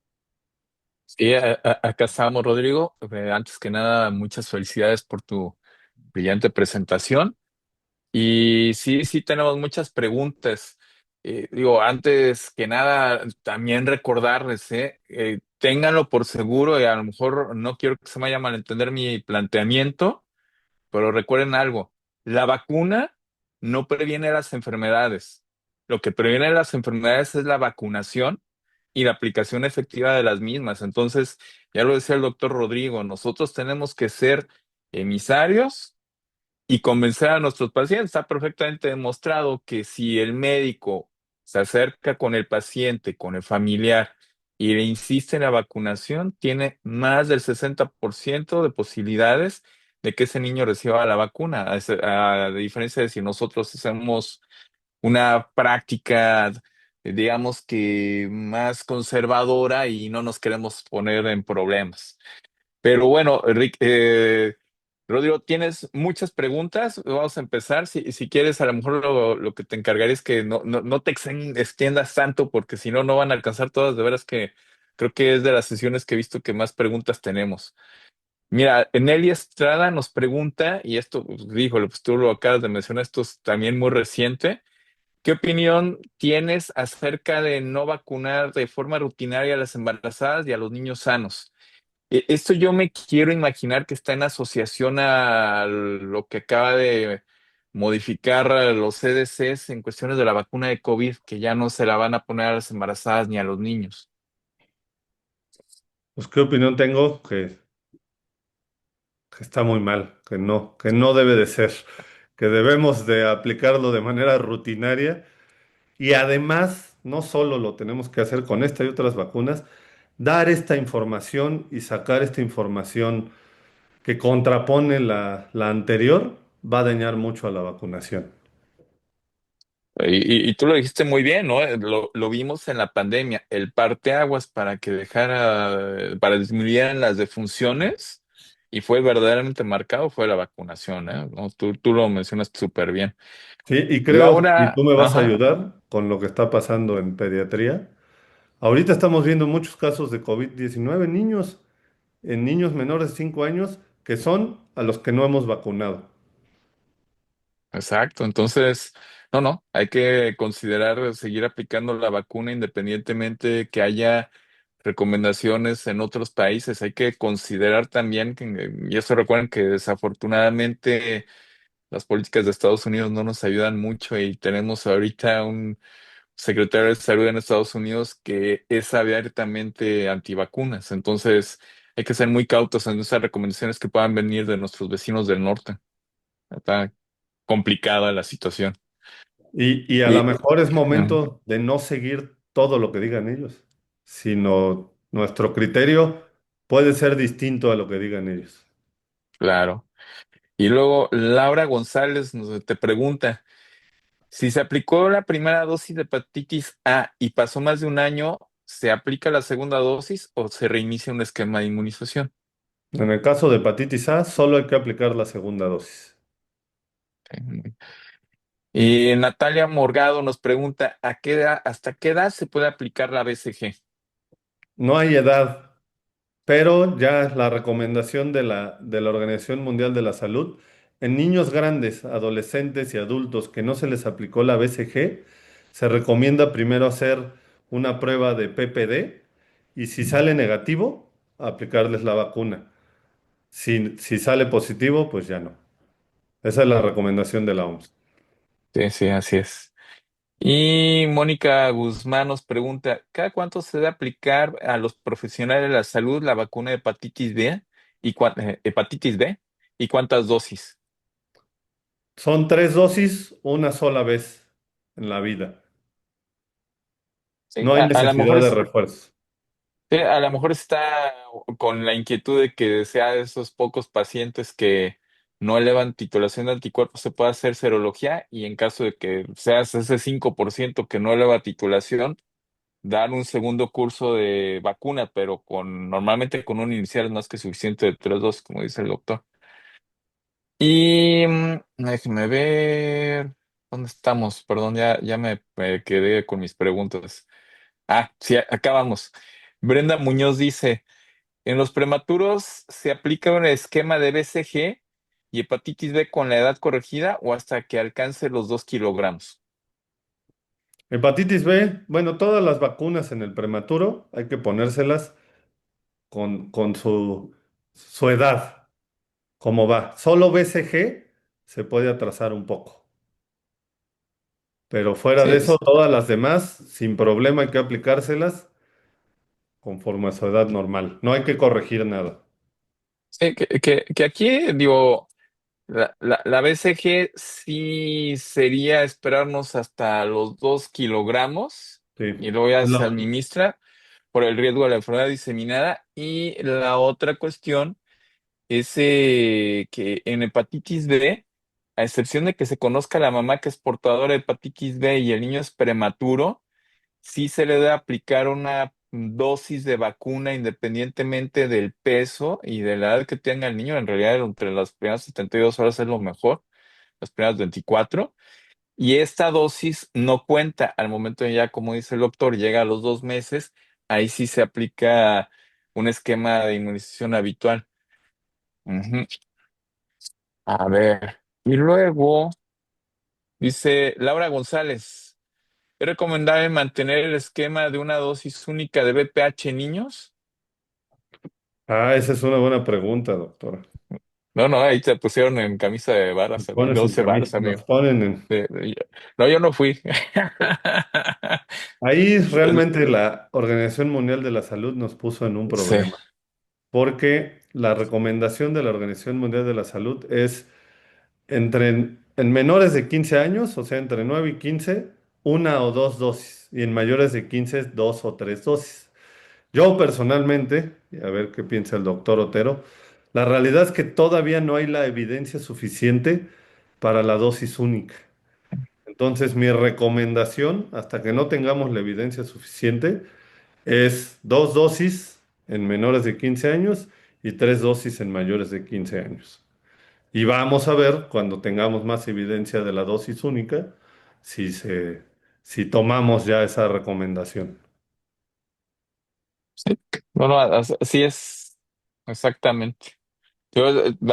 Sí, acá estamos, Rodrigo. Antes que nada, muchas felicidades por tu brillante presentación. Y sí, sí, tenemos muchas preguntas. Digo, antes que nada, también recordarles, ténganlo por seguro y a lo mejor no quiero que se me vaya a malentender mi planteamiento, pero recuerden algo, la vacuna no previene las enfermedades. Lo que previene las enfermedades es la vacunación y la aplicación efectiva de las mismas. Entonces, ya lo decía el doctor Rodrigo, nosotros tenemos que ser emisarios y convencer a nuestros pacientes. Está perfectamente demostrado que si el médico se acerca con el paciente, con el familiar y le insiste en la vacunación, tiene más del 60% de posibilidades de que ese niño reciba la vacuna, a diferencia de si nosotros hacemos una práctica digamos que más conservadora y no nos queremos poner en problemas. Pero bueno, Rick, Rodrigo, tienes muchas preguntas. Vamos a empezar. Si quieres, a lo mejor lo que te encargaré es que no te extiendas tanto, porque si no, no van a alcanzar todas. De veras que creo que es de las sesiones que he visto que más preguntas tenemos. Mira, Nelly Estrada nos pregunta, y esto, pues, híjole, pues tú lo acabas de mencionar, esto es también muy reciente. ¿Qué opinión tienes acerca de no vacunar de forma rutinaria a las embarazadas y a los niños sanos? Esto yo me quiero imaginar que está en asociación a lo que acaba de modificar los CDCs en cuestiones de la vacuna de COVID, que ya no se la van a poner a las embarazadas ni a los niños. Pues, ¿qué opinión tengo? Que está muy mal, que no debe de ser, que debemos de aplicarlo de manera rutinaria y además no solo lo tenemos que hacer con esta y otras vacunas, dar esta información y sacar esta información que contrapone la anterior va a dañar mucho a la vacunación. Y tú lo dijiste muy bien, ¿no? Lo vimos en la pandemia, el parteaguas para que dejara, para disminuir las defunciones y fue verdaderamente marcado fue la vacunación, ¿eh? ¿No? Tú lo mencionas súper bien. Sí, y creo, y Laura, tú me vas a ajá, ayudar con lo que está pasando en pediatría. Ahorita estamos viendo muchos casos de COVID-19 en niños menores de 5 años, que son a los que no hemos vacunado. exacto. Entonces, no, hay que considerar seguir aplicando la vacuna independientemente que haya recomendaciones en otros países. Hay que considerar también que, y eso recuerden que desafortunadamente las políticas de Estados Unidos no nos ayudan mucho y tenemos ahorita un secretario de salud en Estados Unidos que es abiertamente antivacunas. Entonces, hay que ser muy cautos en esas recomendaciones que puedan venir de nuestros vecinos del norte. Está complicada la situación. Y a lo Y, mejor es mm, momento de no seguir todo lo que digan ellos, sino nuestro criterio puede ser distinto a lo que digan ellos. claro. Y luego Laura González te pregunta, si se aplicó la primera dosis de hepatitis A y pasó más de un año, ¿se aplica la segunda dosis o se reinicia un esquema de inmunización? En el caso de hepatitis A, solo hay que aplicar la segunda dosis. Ok. Y Natalia Morgado nos pregunta, hasta qué edad se puede aplicar la BCG? No hay edad, pero ya la recomendación de la Organización Mundial de la Salud, en niños grandes, adolescentes y adultos que no se les aplicó la BCG, se recomienda primero hacer una prueba de PPD y si sale negativo, aplicarles la vacuna. Si sale positivo, pues ya no. Esa es la recomendación de la OMS. Sí, sí, así es. Y Mónica Guzmán nos pregunta, ¿cada cuánto se debe aplicar a los profesionales de la salud la vacuna de hepatitis B hepatitis B y cuántas dosis? Son 3 dosis, una sola vez en la vida. Sí, No hay a lo mejor necesidad de refuerzo. sí, a lo mejor está con la inquietud de que sea de esos pocos pacientes que no elevan titulación de anticuerpos, se puede hacer serología y en caso de que seas ese 5% que no eleva titulación, dar un segundo curso de vacuna, pero normalmente con un inicial es más que suficiente de 3 dosis, como dice el doctor. Y déjeme ver, ¿dónde estamos? Perdón, ya me quedé con mis preguntas. Ah, sí, acabamos. Brenda Muñoz dice, en los prematuros se aplica un esquema de BCG y hepatitis B con la edad corregida o hasta que alcance los 2 kilogramos. Hepatitis B, bueno, todas las vacunas en el prematuro hay que ponérselas con su edad, como va. Solo BCG se puede atrasar un poco, pero fuera Sí, de eso, todas las demás, sin problema hay que aplicárselas conforme a su edad normal. No hay que corregir nada. sí, que aquí, digo, la BCG sí sería esperarnos hasta los 2 kilogramos Sí. y luego ya Es se la- administra por el riesgo de la enfermedad diseminada. Y la otra cuestión es que en hepatitis B, a excepción de que se conozca la mamá que es portadora de hepatitis B y el niño es prematuro, sí se le debe aplicar una dosis de vacuna independientemente del peso y de la edad que tenga el niño. En realidad, entre las primeras 72 horas es lo mejor, las primeras 24. Y esta dosis no cuenta al momento de ya, como dice el doctor, llega a los 2 meses, ahí sí se aplica un esquema de inmunización habitual. Ujú. A ver. Y luego dice Laura González, ¿es recomendable mantener el esquema de una dosis única de BPH en niños? Ah, esa es una buena pregunta, doctora. No, no, ahí te pusieron en camisa de varas, de Pones en 11 varas, camisa, nos amigo. ponen en... No, yo no fui. Ahí realmente la Organización Mundial de la Salud nos puso en un Sí. problema, porque la recomendación de la Organización Mundial de la Salud es en menores de 15 años, o sea, entre 9 y 15, una o dos dosis, y en mayores de 15, dos o tres dosis. Yo personalmente, y a ver qué piensa el doctor Otero, la realidad es que todavía no hay la evidencia suficiente para la dosis única. Entonces, mi recomendación, hasta que no tengamos la evidencia suficiente, es dos dosis en menores de 15 años y tres dosis en mayores de 15 años. Y vamos a ver, cuando tengamos más evidencia de la dosis única, si si tomamos ya esa recomendación. Sí, no, no, así es, exactamente.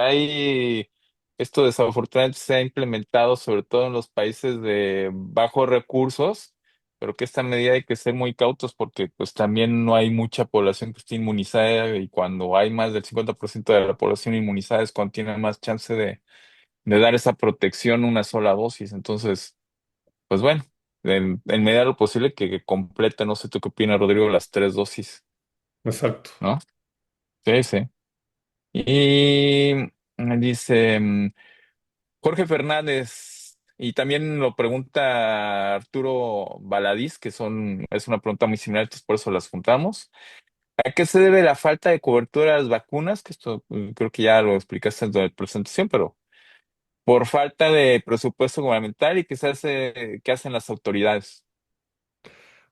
Ahí, esto desafortunadamente se ha implementado sobre todo en los países de bajos recursos, pero que esta medida hay que ser muy cautos porque pues también no hay mucha población que esté inmunizada y cuando hay más del 50% de la población inmunizada es cuando tiene más chance de dar esa protección una sola dosis. Entonces, pues bueno, en medida de lo posible que complete, no sé tú qué opinas, Rodrigo, las 3 dosis, Exacto. ¿no? Sí, sí. Y dice Jorge Fernández, y también lo pregunta Arturo Valadís, es una pregunta muy similar, entonces por eso las juntamos. ¿A qué se debe la falta de cobertura de las vacunas? Que esto creo que ya lo explicaste en la presentación, pero por falta de presupuesto gubernamental y qué hacen las autoridades.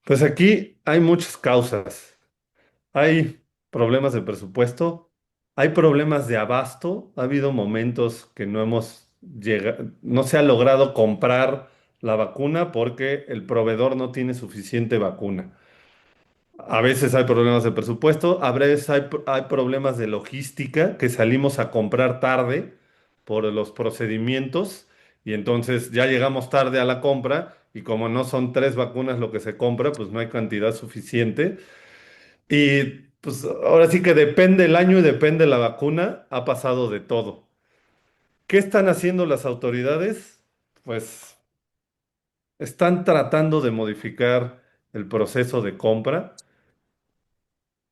Pues aquí hay muchas causas. Hay problemas de presupuesto, hay problemas de abasto. Ha habido momentos que no hemos llegado, no se ha logrado comprar la vacuna porque el proveedor no tiene suficiente vacuna. A veces hay problemas de presupuesto, a veces hay problemas de logística que salimos a comprar tarde por los procedimientos y entonces ya llegamos tarde a la compra y como no son tres vacunas lo que se compra, pues no hay cantidad suficiente. Y pues ahora sí que depende el año y depende la vacuna, ha pasado de todo. ¿Qué están haciendo las autoridades? Pues están tratando de modificar el proceso de compra,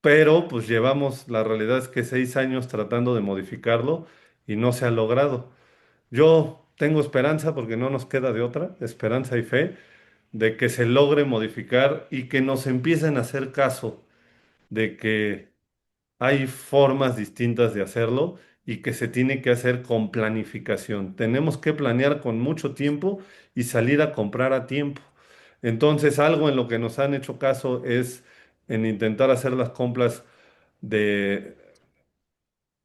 pero pues llevamos, la realidad es que 6 años tratando de modificarlo y no se ha logrado. Yo tengo esperanza, porque no nos queda de otra, esperanza y fe, de que se logre modificar y que nos empiecen a hacer caso de que hay formas distintas de hacerlo y que se tiene que hacer con planificación. Tenemos que planear con mucho tiempo y salir a comprar a tiempo. Entonces, algo en lo que nos han hecho caso es en intentar hacer las compras de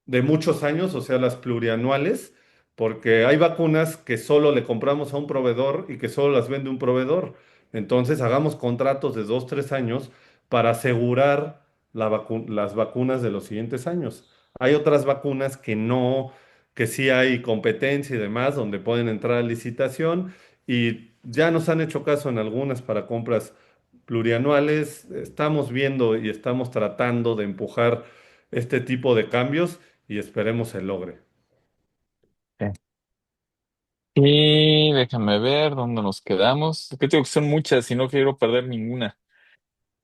muchos años, o sea, las plurianuales, porque hay vacunas que solo le compramos a un proveedor y que solo las vende un proveedor. Entonces, hagamos contratos de 2, 3 años para asegurar las vacunas de los siguientes años. Hay otras vacunas que no, que sí hay competencia y demás, donde pueden entrar a licitación y ya nos han hecho caso en algunas para compras plurianuales. Estamos viendo y estamos tratando de empujar este tipo de cambios y esperemos se logre. Sí. Y déjame ver dónde nos quedamos. Que tengo que son muchas y no quiero perder ninguna.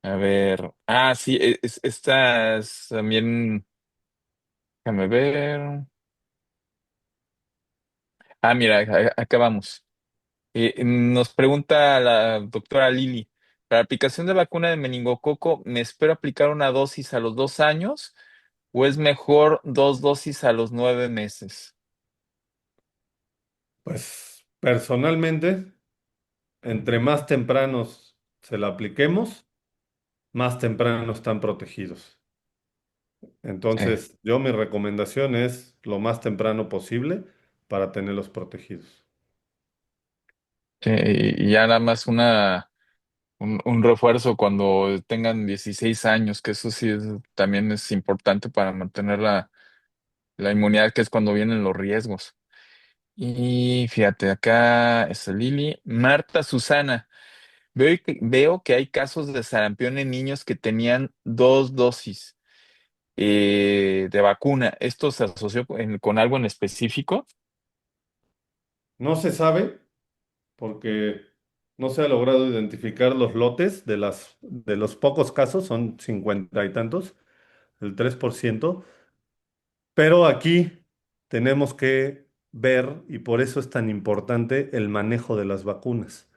A ver. Ah, sí, estas también. Déjame ver. Ah, mira, acá vamos. Nos pregunta la doctora Lili. Para aplicación de vacuna de meningococo, ¿me espero aplicar una dosis a los 2 años o es mejor 2 dosis a los 9 meses? Pues personalmente, entre más tempranos se la apliquemos, más temprano están protegidos. Sí. Entonces, yo mi recomendación es lo más temprano posible para tenerlos protegidos. Sí, y ya nada más un refuerzo cuando tengan 16 años, que eso sí también es importante para mantener la inmunidad, que es cuando vienen los riesgos. Y fíjate, acá es Lili. Marta Susana, veo que hay casos de sarampión en niños que tenían dos dosis de vacuna. ¿Esto se asoció con algo en específico? No se sabe porque no se ha logrado identificar los lotes de los pocos casos, son 50 y tantos, el 3%. Pero aquí tenemos que ver, y por eso es tan importante el manejo de las vacunas.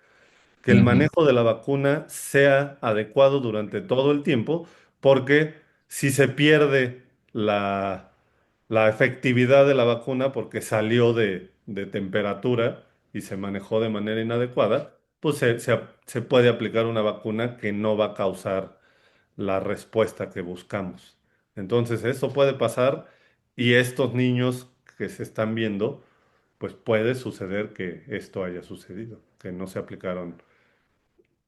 Que el Ujú, manejo de la vacuna sea adecuado durante todo el tiempo, porque si se pierde la, la efectividad de la vacuna porque salió de temperatura y se manejó de manera inadecuada, pues se puede aplicar una vacuna que no va a causar la respuesta que buscamos. Entonces, eso puede pasar y estos niños que se están viendo, pues puede suceder que esto haya sucedido, que no se aplicaron,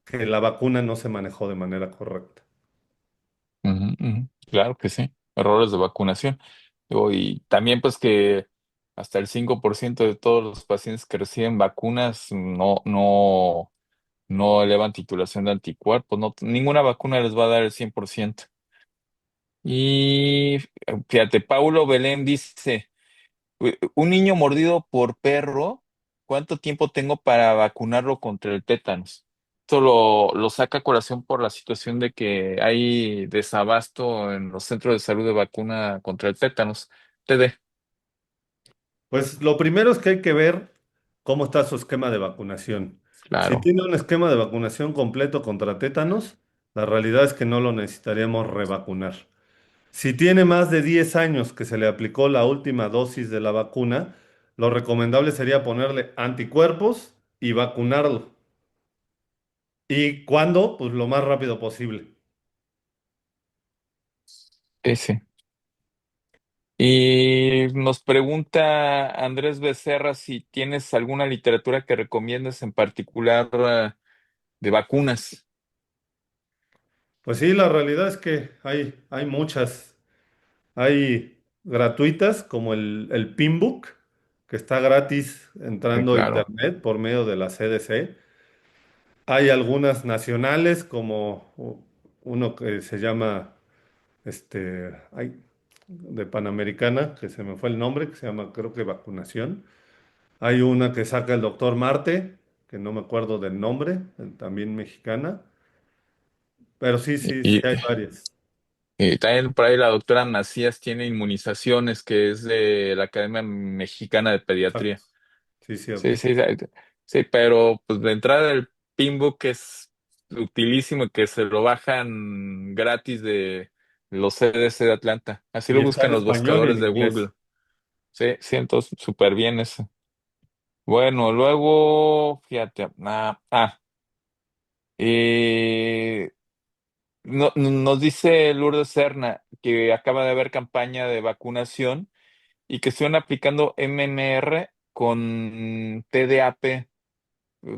que la vacuna no se manejó de manera correcta. ujú, ujú. Claro que sí. Errores de vacunación. Digo, y también pues que hasta el 5% de todos los pacientes que reciben vacunas no elevan titulación de anticuerpos. No, ninguna vacuna les va a dar el 100%. Y fíjate, Paulo Belén dice, Un niño mordido por perro, ¿cuánto tiempo tengo para vacunarlo contra el tétanos? Esto lo saca a colación por la situación de que hay desabasto en los centros de salud de vacuna contra el tétanos. TD, Pues lo primero es que hay que ver cómo está su esquema de vacunación. Si claro. tiene un esquema de vacunación completo contra tétanos, la realidad es que no lo necesitaríamos revacunar. Si tiene más de 10 años que se le aplicó la última dosis de la vacuna, lo recomendable sería ponerle anticuerpos y vacunarlo. ¿Y cuándo? Pues lo más rápido posible. Ese. Y nos pregunta Andrés Becerra si tienes alguna literatura que recomiendes en particular de vacunas. Pues sí, la realidad es que hay muchas. Hay gratuitas como el Pinbook, que está gratis Sí, entrando a claro. internet por medio de la CDC. Hay algunas nacionales como uno que se llama de Panamericana, que se me fue el nombre, que se llama creo que vacunación. Hay una que saca el doctor Marte, que no me acuerdo del nombre, también mexicana. Pero sí, Y, sí, sí y- hay varias. y también por ahí la doctora Macías tiene inmunizaciones, que es de la Academia Mexicana de Exacto. Pediatría. Sí, Sí, cierto. sí, sí, sí, pero pues de entrada el Pinbook es utilísimo y que se lo bajan gratis de los CDC de Atlanta. Así Y lo está buscan en los español y buscadores en de inglés. Google. Sí, sí, entonces súper bien eso. Bueno, luego, fíjate, eh, nos dice Lourdes Serna que acaba de haber campaña de vacunación y que están aplicando MMR con TDAP.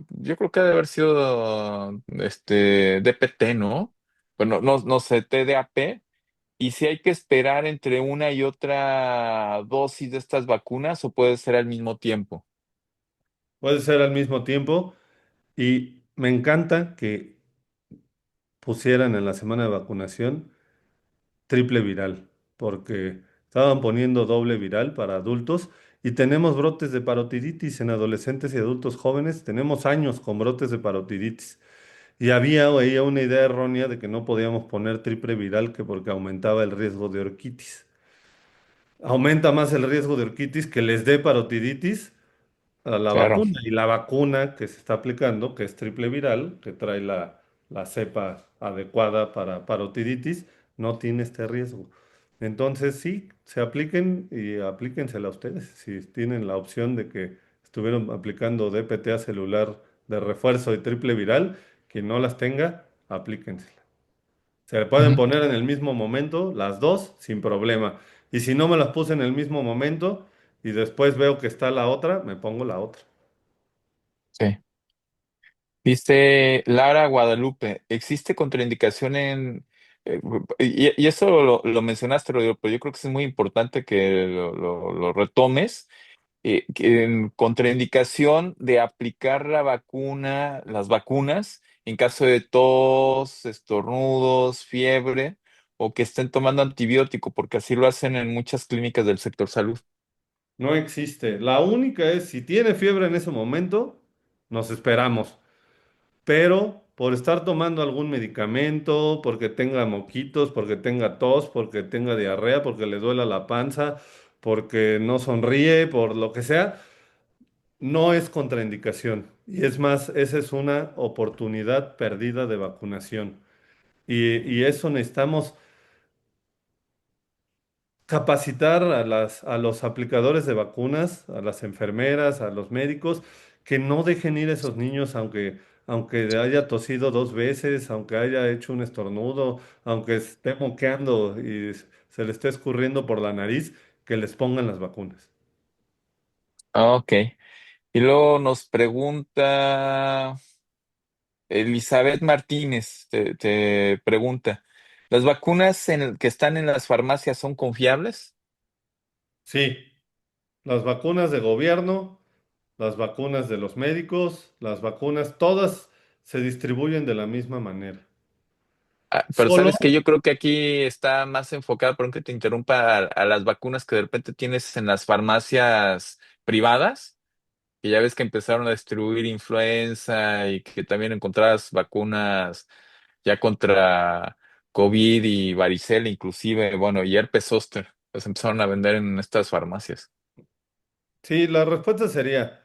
Yo creo que ha de haber sido DPT, ¿no? Bueno, no sé, TDAP. Y si hay que esperar entre una y otra dosis de estas vacunas o puede ser al mismo tiempo. Puede ser al mismo tiempo. Y me encanta que pusieran en la semana de vacunación triple viral, porque estaban poniendo doble viral para adultos y tenemos brotes de parotiditis en adolescentes y adultos jóvenes. Tenemos años con brotes de parotiditis. Y había ahí una idea errónea de que no podíamos poner triple viral que porque aumentaba el riesgo de orquitis. Aumenta más el riesgo de orquitis que les dé parotiditis a la Claro. vacuna. Y la vacuna que se está aplicando, que es triple viral, que trae la cepa adecuada para parotiditis, no tiene este riesgo. Entonces, sí, se apliquen y aplíquensela a ustedes. Si tienen la opción de que estuvieron aplicando DPT celular de refuerzo y triple viral, quien no las tenga, aplíquensela. Se le pueden Ujú. poner en el mismo momento, las dos, sin problema. Y si no me las puse en el mismo momento y después veo que está la otra, me pongo la otra. Sí. Dice Lara Guadalupe, ¿existe contraindicación en... y eso lo mencionaste, Rodrigo, pero yo creo que es muy importante que lo retomes, que en contraindicación de aplicar la vacuna, las vacunas, en caso de tos, estornudos, fiebre, o que estén tomando antibiótico, porque así lo hacen en muchas clínicas del sector salud. No existe. La única es, si tiene fiebre en ese momento, nos esperamos. Pero por estar tomando algún medicamento, porque tenga moquitos, porque tenga tos, porque tenga diarrea, porque le duela la panza, porque no sonríe, por lo que sea, no es contraindicación. Y es más, esa es una oportunidad perdida de vacunación. Y eso necesitamos capacitar a los aplicadores de vacunas, a las enfermeras, a los médicos, que no dejen ir a esos niños aunque haya tosido dos veces, aunque haya hecho un estornudo, aunque esté moqueando y se le esté escurriendo por la nariz, que les pongan las vacunas. Ok. Y luego nos pregunta Elizabeth Martínez, te pregunta, ¿las vacunas que están en las farmacias son confiables? Sí, las vacunas de gobierno, las vacunas de los médicos, las vacunas, todas se distribuyen de la misma manera. Ah, pero Solo, sabes que yo creo que aquí está más enfocado, perdón que te interrumpa, a las vacunas que de repente tienes en las farmacias privadas, que ya ves que empezaron a distribuir influenza y que también encontrabas vacunas ya contra COVID y varicela, inclusive, bueno, y herpes zóster, las empezaron a vender en estas farmacias. sí, la respuesta sería,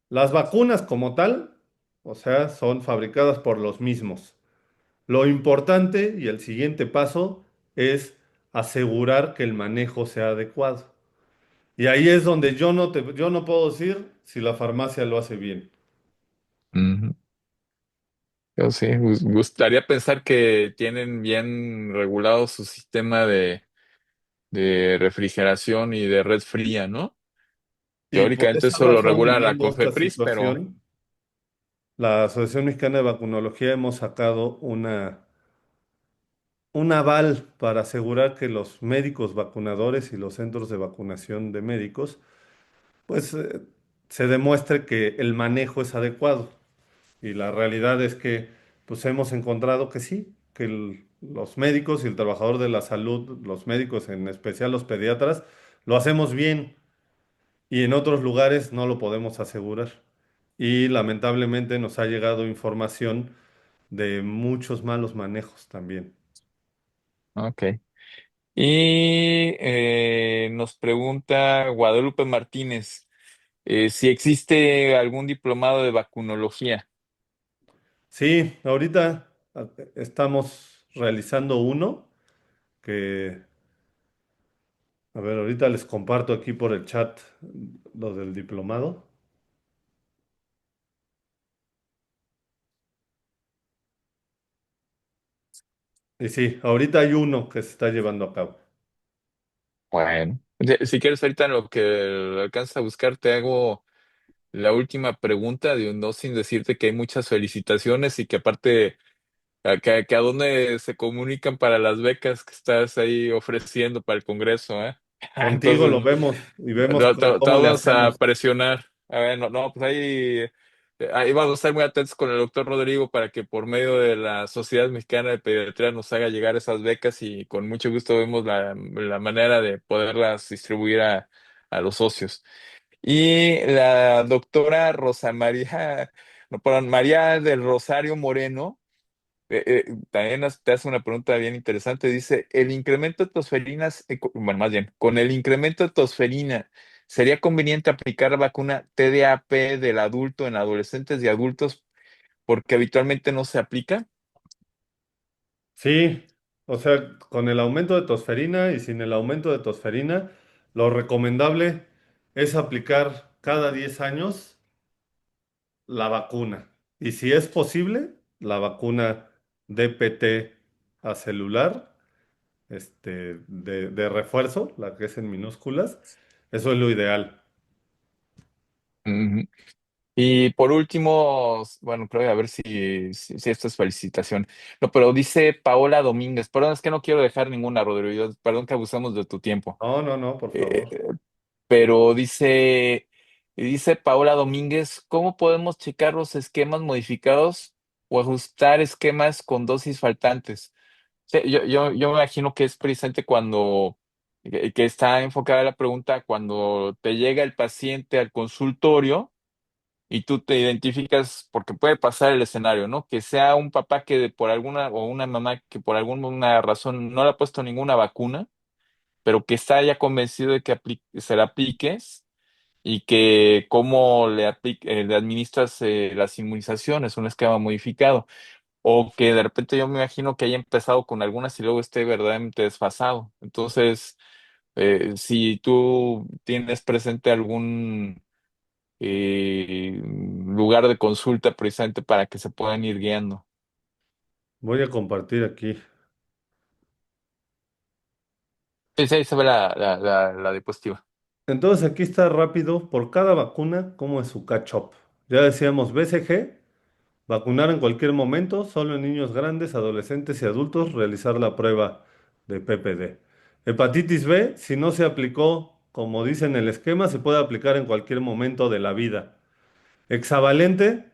las vacunas como tal, o sea, son fabricadas por los mismos. Lo importante y el siguiente paso es asegurar que el manejo sea adecuado. Y ahí es donde yo no puedo decir si la farmacia lo hace bien. Ujú. Yo sí, gustaría pensar que tienen bien regulado su sistema de refrigeración y de red fría, ¿no? Y por Teóricamente esa eso lo razón, y regula la viendo esta COFEPRIS, pero situación, la Asociación Mexicana de Vacunología hemos sacado un aval para asegurar que los médicos vacunadores y los centros de vacunación de médicos, pues se demuestre que el manejo es adecuado. Y la realidad es que pues hemos encontrado que sí, que los médicos y el trabajador de la salud, los médicos, en especial los pediatras, lo hacemos bien y en otros lugares no lo podemos asegurar. Y lamentablemente nos ha llegado información de muchos malos manejos también. ok. Y nos pregunta Guadalupe Martínez si existe algún diplomado de vacunología. Sí, ahorita estamos realizando uno que, a ver, ahorita les comparto aquí por el chat lo del diplomado. Y sí, ahorita hay uno que se está llevando a cabo. Bueno, si quieres ahorita en lo que alcanzas a buscar, te hago la última pregunta, no sin decirte que hay muchas felicitaciones y que aparte, que a dónde se comunican para las becas que estás ahí ofreciendo para el Congreso, ¿eh? Contigo lo Entonces, vemos y vemos te cómo le vamos a hacemos. presionar. A ver, no, no, pues ahí vamos a estar muy atentos con el doctor Rodrigo para que por medio de la Sociedad Mexicana de Pediatría nos haga llegar esas becas y con mucho gusto vemos la manera de poderlas distribuir a los socios. Y la doctora Rosa María, no, perdón, María del Rosario Moreno, también te hace una pregunta bien interesante. Dice, el incremento de tosferinas, bueno, más bien, con el incremento de tosferina, ¿sería conveniente aplicar la vacuna TDAP del adulto en adolescentes y adultos porque habitualmente no se aplica? Sí, o sea, con el aumento de tosferina y sin el aumento de tosferina, lo recomendable es aplicar cada 10 años la vacuna. Y si es posible, la vacuna DPT a celular, de refuerzo, la que es en minúsculas. Eso es lo ideal. Ujú. Y por último, bueno, creo que a ver si esto es felicitación. No, pero dice Paola Domínguez, perdón, es que no quiero dejar ninguna, Rodrigo, perdón que abusamos de tu tiempo. No, no, no, por Eh, favor. pero dice Paola Domínguez, ¿cómo podemos checar los esquemas modificados o ajustar esquemas con dosis faltantes? Sí, yo me imagino que es precisamente que está enfocada la pregunta cuando te llega el paciente al consultorio y tú te identificas, porque puede pasar el escenario, ¿no? Que sea un papá por alguna, o una mamá que por alguna razón no le ha puesto ninguna vacuna, pero que está ya convencido de que se la apliques y que cómo le administras las inmunizaciones, un esquema modificado. O que de repente yo me imagino que haya empezado con algunas y luego esté verdaderamente desfasado. Entonces, si tú tienes presente algún lugar de consulta precisamente para que se puedan ir guiando. Voy a compartir aquí. Sí, sí, ahí se ve la diapositiva. Entonces aquí está rápido por cada vacuna cómo es su catch-up. Ya decíamos BCG, vacunar en cualquier momento, solo en niños grandes, adolescentes y adultos, realizar la prueba de PPD. Hepatitis B, si no se aplicó, como dice en el esquema, se puede aplicar en cualquier momento de la vida. Hexavalente,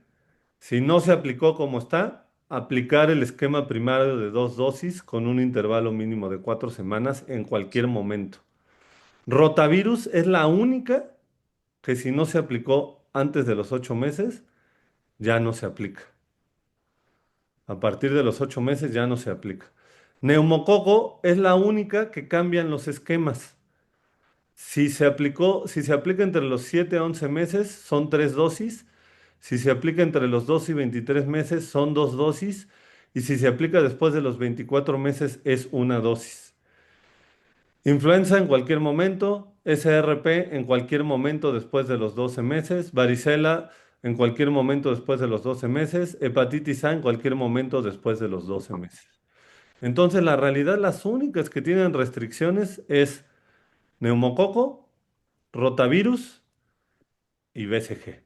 si no se aplicó como está, aplicar el esquema primario de 2 dosis con un intervalo mínimo de 4 semanas en cualquier momento. Rotavirus es la única que si no se aplicó antes de los 8 meses, ya no se aplica. A partir de los 8 meses ya no se aplica. Neumococo es la única que cambian los esquemas. Si se aplica entre los 7 a 11 meses, son 3 dosis. Si se aplica entre los 2 y 23 meses, son 2 dosis. Y si se aplica después de los 24 meses, es una dosis. Influenza en cualquier momento, SRP en cualquier momento después de los 12 meses, varicela en cualquier momento después de los 12 meses, hepatitis A en cualquier momento después de los 12 meses. Entonces, la realidad, las únicas que tienen restricciones es neumococo, rotavirus y BCG.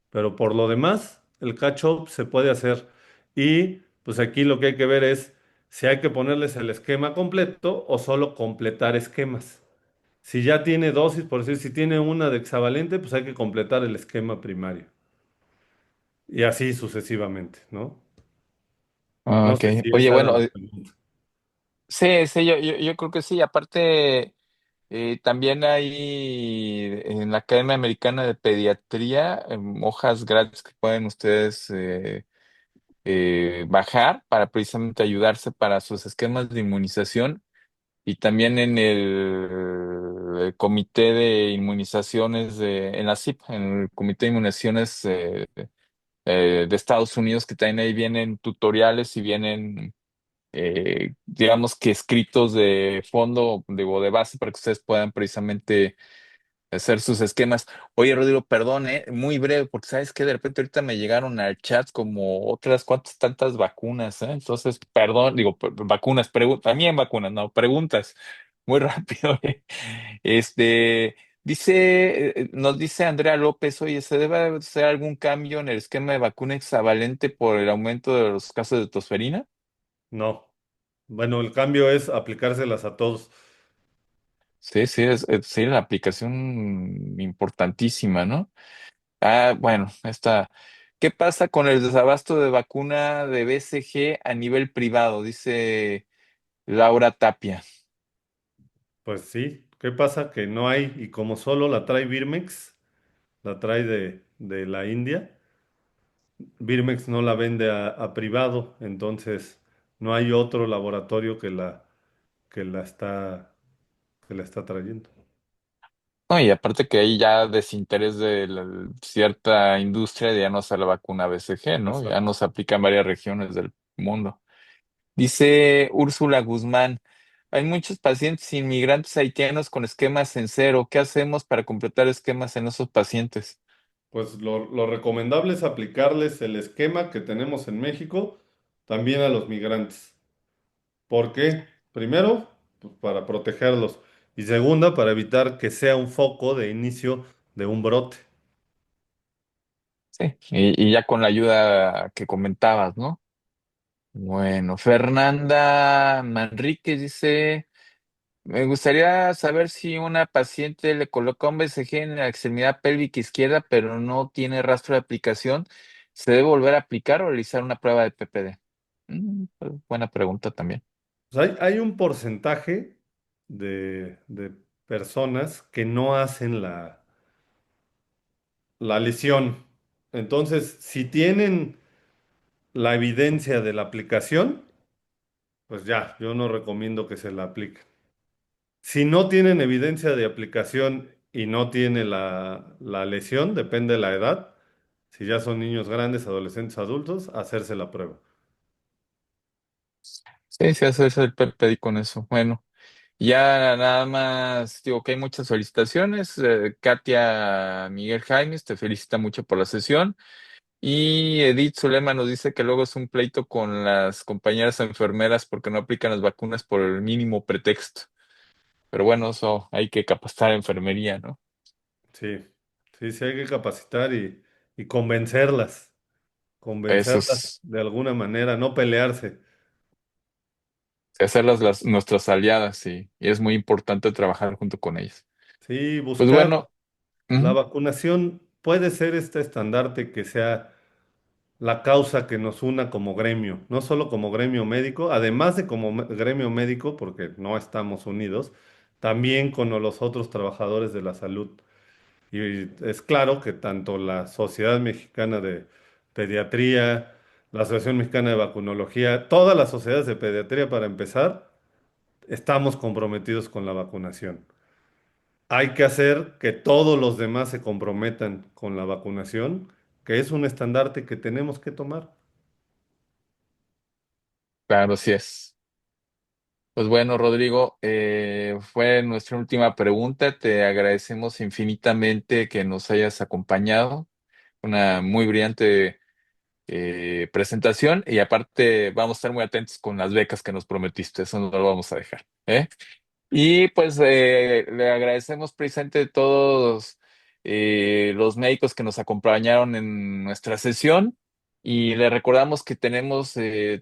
Pero por lo demás, el catch-up se puede hacer. Y pues aquí lo que hay que ver es si hay que ponerles el esquema completo o solo completar esquemas. Si ya tiene dosis, por decir, si tiene una de hexavalente, pues hay que completar el esquema primario. Y así sucesivamente, ¿no? Ah, No ok. sé si Oye, esa era bueno, la pregunta. sí, sí, yo creo que sí. Aparte, también hay en la Academia Americana de Pediatría hojas gratis que pueden ustedes bajar para precisamente ayudarse para sus esquemas de inmunización. Y también en el comité de inmunizaciones en la CIP, en el comité de inmunizaciones de Estados Unidos, que también ahí vienen tutoriales y vienen, digamos que escritos de fondo, digo, de base, para que ustedes puedan precisamente hacer sus esquemas. Oye, Rodrigo, perdón, muy breve, porque sabes que de repente ahorita me llegaron al chat como otras cuantas tantas vacunas, Entonces, perdón, digo, vacunas, también vacunas, no, preguntas, muy rápido. Nos dice Andrea López, oye, ¿se debe hacer algún cambio en el esquema de vacuna hexavalente por el aumento de los casos de tosferina? No. Bueno, el cambio es aplicárselas a todos. Sí, sí, sí, la aplicación importantísima, ¿no? Ah, bueno, ¿Qué pasa con el desabasto de vacuna de BCG a nivel privado? Dice Laura Tapia. Pues sí. ¿Qué pasa? Que no hay, y como solo la trae Birmex, la trae de la India, Birmex no la vende a privado, entonces no hay otro laboratorio que la está, que la está trayendo. No, y aparte que hay ya desinterés de cierta industria de ya no hacer la vacuna BCG, ¿no? Ya no Exacto. se aplica en varias regiones del mundo. Dice Úrsula Guzmán, hay muchos pacientes inmigrantes haitianos con esquemas en cero. ¿Qué hacemos para completar esquemas en esos pacientes? Pues lo recomendable es aplicarles el esquema que tenemos en México también a los migrantes. ¿Por qué? Primero, pues para protegerlos. Y segunda, para evitar que sea un foco de inicio de un brote. Sí, y ya con la ayuda que comentabas, ¿no? Bueno, Fernanda Manríquez dice, me gustaría saber si una paciente le coloca un BCG en la extremidad pélvica izquierda, pero no tiene rastro de aplicación, ¿se debe volver a aplicar o realizar una prueba de PPD? Pues, buena pregunta también. Pues hay un porcentaje de personas que no hacen la lesión. Entonces, si tienen la evidencia de la aplicación, pues ya, yo no recomiendo que se la apliquen. Si no tienen evidencia de aplicación y no tiene la lesión, depende de la edad, si ya son niños grandes, adolescentes, adultos, hacerse la prueba. Sí, sí, haces el PPD con eso. Bueno, ya nada más, digo que hay muchas solicitaciones. Katia Miguel Jaimes te felicita mucho por la sesión. Y Edith Zulema nos dice que luego es un pleito con las compañeras enfermeras porque no aplican las vacunas por el mínimo pretexto. Pero bueno, eso hay que capacitar a enfermería, ¿no? Sí, sí, sí hay que capacitar y convencerlas, Eso convencerlas es de alguna manera, no pelearse. hacerlas nuestras aliadas y es muy importante trabajar junto con ellas. Sí, Pues buscar bueno, la ujú, vacunación puede ser este estandarte que sea la causa que nos una como gremio, no solo como gremio médico, además de como gremio médico, porque no estamos unidos, también con los otros trabajadores de la salud. Y es claro que tanto la Sociedad Mexicana de Pediatría, la Asociación Mexicana de Vacunología, todas las sociedades de pediatría, para empezar, estamos comprometidos con la vacunación. Hay que hacer que todos los demás se comprometan con la vacunación, que es un estandarte que tenemos que tomar. claro, sí es. Pues bueno, Rodrigo, fue nuestra última pregunta. Te agradecemos infinitamente que nos hayas acompañado. Una muy brillante presentación y aparte vamos a estar muy atentos con las becas que nos prometiste. Eso no lo vamos a dejar. ¿Eh? Y pues le agradecemos precisamente a todos los médicos que nos acompañaron en nuestra sesión y le recordamos que tenemos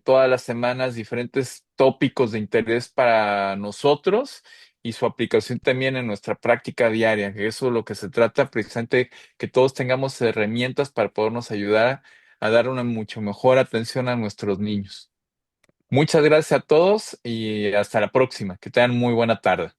todas las semanas diferentes tópicos de interés para nosotros y su aplicación también en nuestra práctica diaria, que eso es lo que se trata, precisamente que todos tengamos herramientas para podernos ayudar a dar una mucho mejor atención a nuestros niños. Muchas gracias a todos y hasta la próxima. Que tengan muy buena tarde.